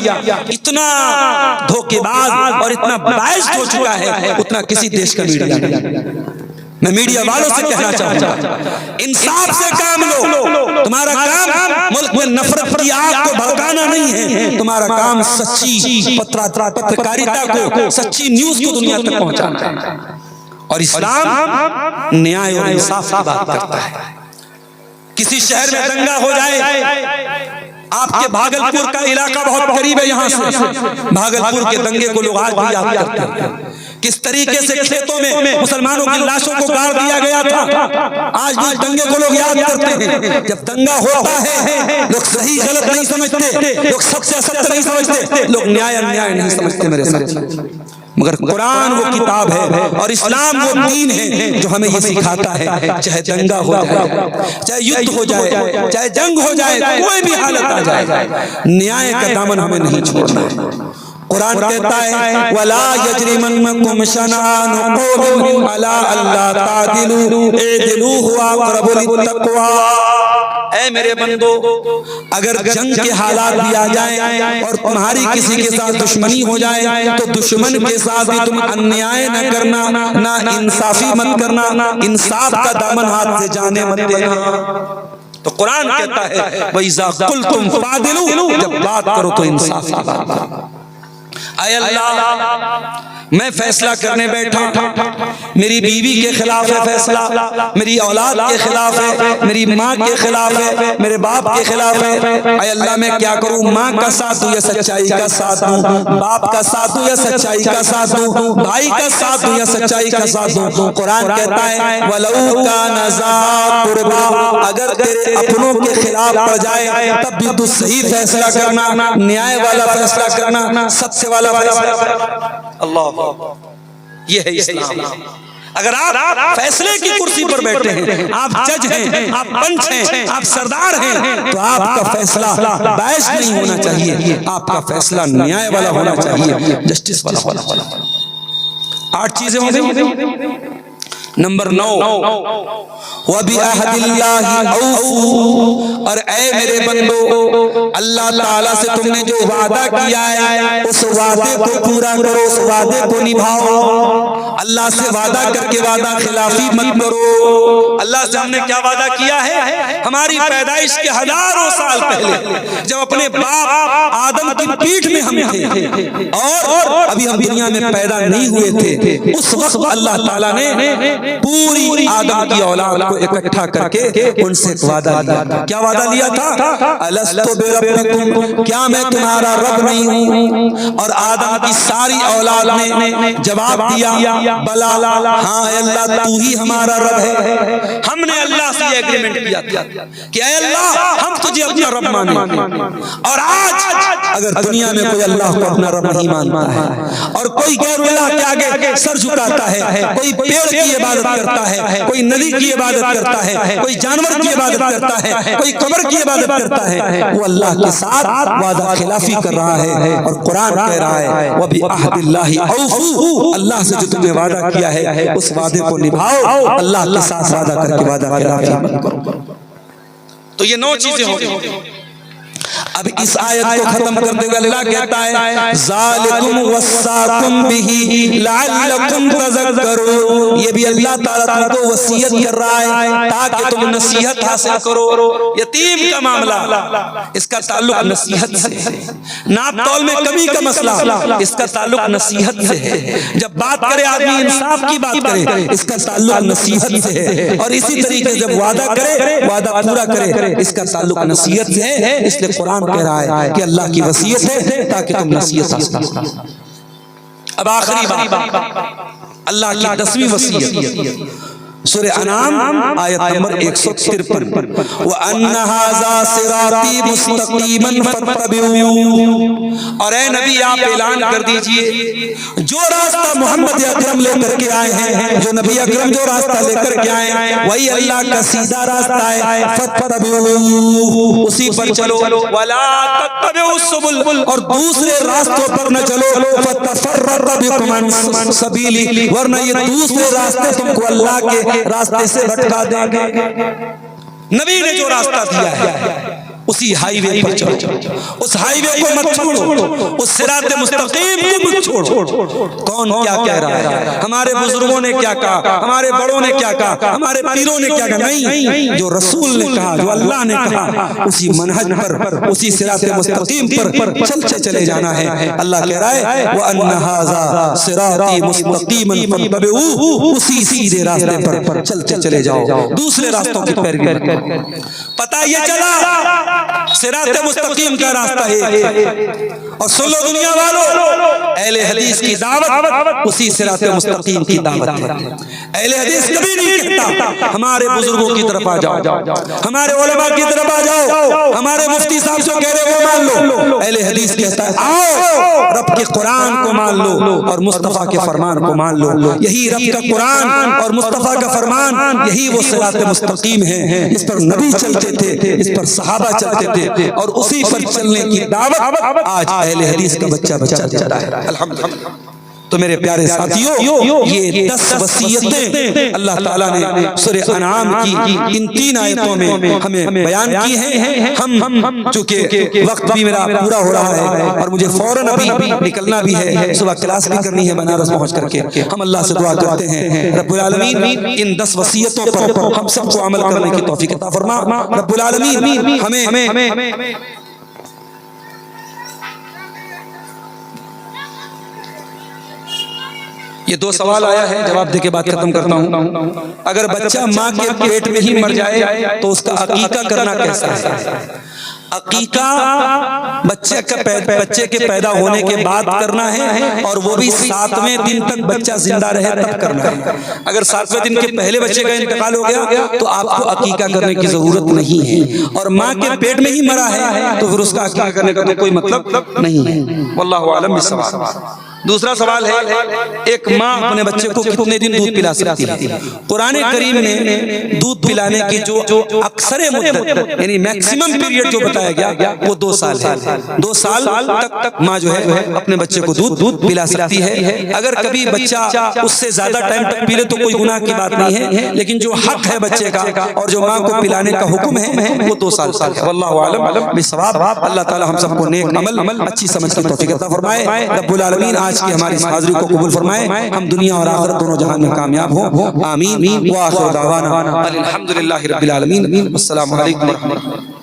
इतना धोखेबाज और इतना बाइस्ड हो चुका है, उतना किसी देश का मीडिया नहीं। मैं मीडिया वालों से कहना चाहूंगा, इंसाफ से काम लो। तुम्हारा काम मुल्क में नफरत की आग को भड़काना नहीं है, तुम्हारा काम सच्ची पत्रकारिता को, सच्ची न्यूज को दुनिया तक पहुंचाना है। और इस्लाम न्याय और इंसाफ की बात करता है। किसी शहर में दंगा हो जाए, आपके भागलपुर का इलाका बहुत करीब है यहाँ से, भागलपुर के दंगे को लोग आज भी याद करते हैं किस तरीके से खेतों में मुसलमानों की लाशों को गाड़ दिया गया था। आज भी दंगे को लोग याद करते हैं। जब दंगा होता है लोग सही गलत नहीं समझते, लोग सच्चा सत्य नहीं समझते, लोग न्याय अन्याय नहीं समझते मेरे साथ। मगर कुरान वो किताब है और इस्लाम वो दीन है जो हमें ये सिखाता है, चाहे दंगा हो जाए, चाहे युद्ध हो जाए, चाहे जंग हो जाए, कोई भी हालत आ जाए, न्याय का दामन हमें नहीं छोड़ना है। कुरान कहता है वला यजरिमन्नकुम शनआन कौमिन अला अल्ला तादिलू इदिलू हुवा अक़रबु लित्तक़वा। ऐ मेरे बंदो, अगर जंग के हालात भी आ जाएं और तुम्हारी किसी के साथ दुश्मनी हो जाए तो दुश्मन के साथ भी तुम अन्याय न करना, ना इंसाफी मत करना, इंसाफ का दामन हाथ से जाने मत देना। तो कुरान कहता है वइज़ा क़ुल्तुम फ़ादिलू, जब बात करो तो इंसाफ की बात करो। ऐ अल्लाह, मैं फैसला करने बैठा, मेरी बीवी के खिलाफ है फैसला, मेरी औलाद के खिलाफ है, मेरी माँ के खिलाफ है, मेरे बाप के खिलाफ है। ऐ अल्लाह, मैं क्या करूँ? माँ का साथ दूं या सच्चाई का साथ दूं? बाप का साथ दूं या सच्चाई का साथ दूं? भाई का साथ दूं या सच्चाई का साथ दूं? कुरान कहता है वलऊ कान ज़ा कुर्बा, अगर तेरे अपनों के खिलाफ पड़ जाए तब भी तू सही फैसला करना, न्याय वाला फैसला करना, सत्य वाला फैसला। अल्लाह, ये है इस्लाम। अगर आप फैसले की कुर्सी पर बैठे हैं, आप जज हैं, आप पंच हैं, आप सरदार हैं, तो आपका फैसला बहस नहीं होना चाहिए, आपका फैसला न्याय वाला होना चाहिए, जस्टिस वाला होना चाहिए। 8 चीजें हो गई। नंबर 9 वबिअहदिल्लाहि औफू, और ऐ मेरे बंदो, अल्लाह ताला से तुमने जो वादा किया है उस वादे को पूरा करो, उस वादे को निभाओ। अल्लाह से वादा करके वादा खिलाफी मत करो। अल्लाह से हमने क्या वादा किया है? हमारी पैदाइश के हजारों साल पहले जब अपने बाप आदम की पीठ में हम थे और अभी हम दुनिया में पैदा नहीं हुए थे, उस वक्त अल्लाह ताला ने पूरी आदम की औलाद को इकट्ठा करके उनसे एक वादा लिया था। क्या वादा लिया था? अलस्तु बिरब्बिकुम, क्या मैं तुम्हारा रब नहीं हूँ? और आदम की सारी औलाद ने जवाब दिया बला, हाँ अल्लाह तू ही हमारा रब है। हमने अल्लाह से एग्रीमेंट किया था कि अल्लाह हम तुझे अपना रब माने। और आज अगर दुनिया में कोई अल्लाह को अपना रब नहीं मानता है और कोई गैरुल्लाह के आगे सर झुकाता है, कोई पेड़ की इबादत करता है, कोई नदी की इबादत करता है, कोई जानवर की इबादत करता है, कोई कब्र की इबादत करता है, वो अल्लाह के साथ वादा खिलाफी कर रहा है। और कुरान कह रहा है वबिअहदिल्लाहि औफू, अल्लाह से जो तुमने वादा किया है उस वादे को निभाओ, अल्लाह के साथ वादा करके वादा खिलाफी मत करो। तो ये 9 चीजें हो गई। अब इस आयत को खत्म करते हुए अल्लाह कहता है ज़ालिकुम वस्साकुम बिही लअल्लकुम तज़क्करून, ये भी अल्लाह ताला तुमको वसीयत कर रहा है ताकि तुम नसीहत हासिल करो। यतीम का मामला, इसका ताल्लुक नसीहत से है। नाप तौल में कमी का मसला, इसका ताल्लुक नसीहत से है। जब बात करे आदमी इंसाफ की बात करे, इसका ताल्लुक नसीहत से है। और इसी तरीके जब वादा करे, वादा पूरा करे, इसका ताल्लुक नसीहत से है। इसलिए कुरान कह रहा है कि अल्लाह की वसीयत है ताकि तुम नसीहत हासिल करो। अब आखिरी बात, अल्लाह की 10वीं वसीयत, सूरह अनाम आयत नंबर 153, व अन्ना हाज़ा सिराती मुस्तक़ीमन फत्तबिऊ, और ए नबी आप ऐलान कर दीजिए जो रास्ता मोहम्मद अकरम लेकर के आए हैं, जो नबी अकरम जो रास्ता लेकर के आए हैं वही अल्लाह का सीधा रास्ता है, फत्तबिऊ, उसी पर चलो। वला तत्तबिउ सुबुल, और दूसरे रास्तों पर न चलो, फतफर्रक़ बिकुम अन सबीली, वरना ये दूसरे रास्ते तुमको अल्लाह के रास्ते से भटका देंगे। नबी ने जो रास्ता दिया है उसी हाईवे पर चलो, उस हाईवे को मत छोड़ो, उस सिरात मुस्तकीम को मत छोड़ो। कौन क्या कह रहा है, हमारे बुजुर्गों ने क्या कहा, हमारे बड़ों ने क्या कहा, हमारे पीरों ने क्या कहा, नहीं, जो रसूल ने कहा, जो अल्लाह ने कहा, उसी मनहज पर, उसी सिरात मुस्तकीम पर चलते चले जाना है। अल्लाह कह रहा है व अन्ना हाज़ा सिराती मुस्तकीमन फत्तबिऊ, उसी सीधे रास्ते पर चलते चले जाओ, दूसरे रास्तों की पैरवी मत करो। पता ये चला सिरात मुस्तकीम का रास्ता है। और सुन लो दुनिया वालों, अहले हदीस की दावत उसी सिरात मुस्तकीम की दावत है। अहले हदीस कभी नहीं कहता हमारे बुजुर्गों की तरफ आ जाओ, हमारे उलमा की तरफ आ जाओ, हमारे मुफ्ती साहब जो कह रहे वो मान लो। अहले हदीस कहता है आओ रब के कुरान को मान लो और मुस्तफा के फरमान को मान लो। यही रब का कुरान और मुस्तफा का फरमान, यही वो सिरात मुस्तकीम है। इस पर नबी चलते थे, इस पर सहाबा चलते थे और उसी पर चलने की दावत आज अहले हदीस का बच्चा देता है। अल्हम्दुलिल्लाह। तो मेरे प्यारे साथियों, ये 10 वसीयतें अल्लाह ताला ने सूरह अनआम की इन 3 आयतों में हमें बयान की हैं। हम चूंकि वक्त भी मेरा पूरा हो रहा है और मुझे फौरन अभी निकलना भी है, सुबह क्लास भी करनी है बनारस पहुंच करके। हम अल्लाह से दुआ करते हैं रब्बुल आलमीन इन 10 वसीयतों पर हम सबको अमल करने की तौफीक अता फरमा। रब्बुल आलमीन हमें ये 2 सवाल आया है, जवाब दे के बात खत्म करता हूँ। अगर बच्चा माँ के पेट में ही मर जाए तो उसका अकीका करना कैसा है? अकीका बच्चे के पैदा होने के बाद करना है और वो भी 7वें दिन तक बच्चा जिंदा रहे तब करना है। अगर 7वें दिन के पहले बच्चे का इंतकाल हो गया तो आपको अकीका करने की जरूरत नहीं है। और माँ के पेट में ही मरा है तो फिर उसका अकीका करने का कोई मतलब नहीं है। वल्लाहु आलम बिस्सवाब। दूसरा सवाल है, एक माँ अपने बच्चे को कितने दिन दूध पिला सकती है? कुरान करीम में दूध पिलाने की जो अक्सर मुद्दत यानी मैक्सिमम पीरियड जो बताया गया वो 2 साल है। 2 साल तक माँ जो है अपने बच्चे को दूध पिला सकती है। अगर कभी बच्चा उससे ज्यादा टाइम तक पी ले तो कोई गुनाह की बात नहीं है, लेकिन जो हक है बच्चे का और जो माँ को पिलाने का हुक्म है वो 2 साल है। वल्लाहु आलम बिस्सवाब। अल्लाह ताला हम सबको नेक अमल अच्छी समझ की तौफीक अता फरमाए। रब्बुल आलमीन आज की हमारी इस हाज़िरी को कबूल फरमाए, हम दुनिया और आखिरत दोनों जहान में कामयाब हो। आमीन। व आखिर दावाना अल्हम्दुलिल्लाहि रब्बिल आलमीन। अस्सलामु अलैकुम व रहमतुल्लाह।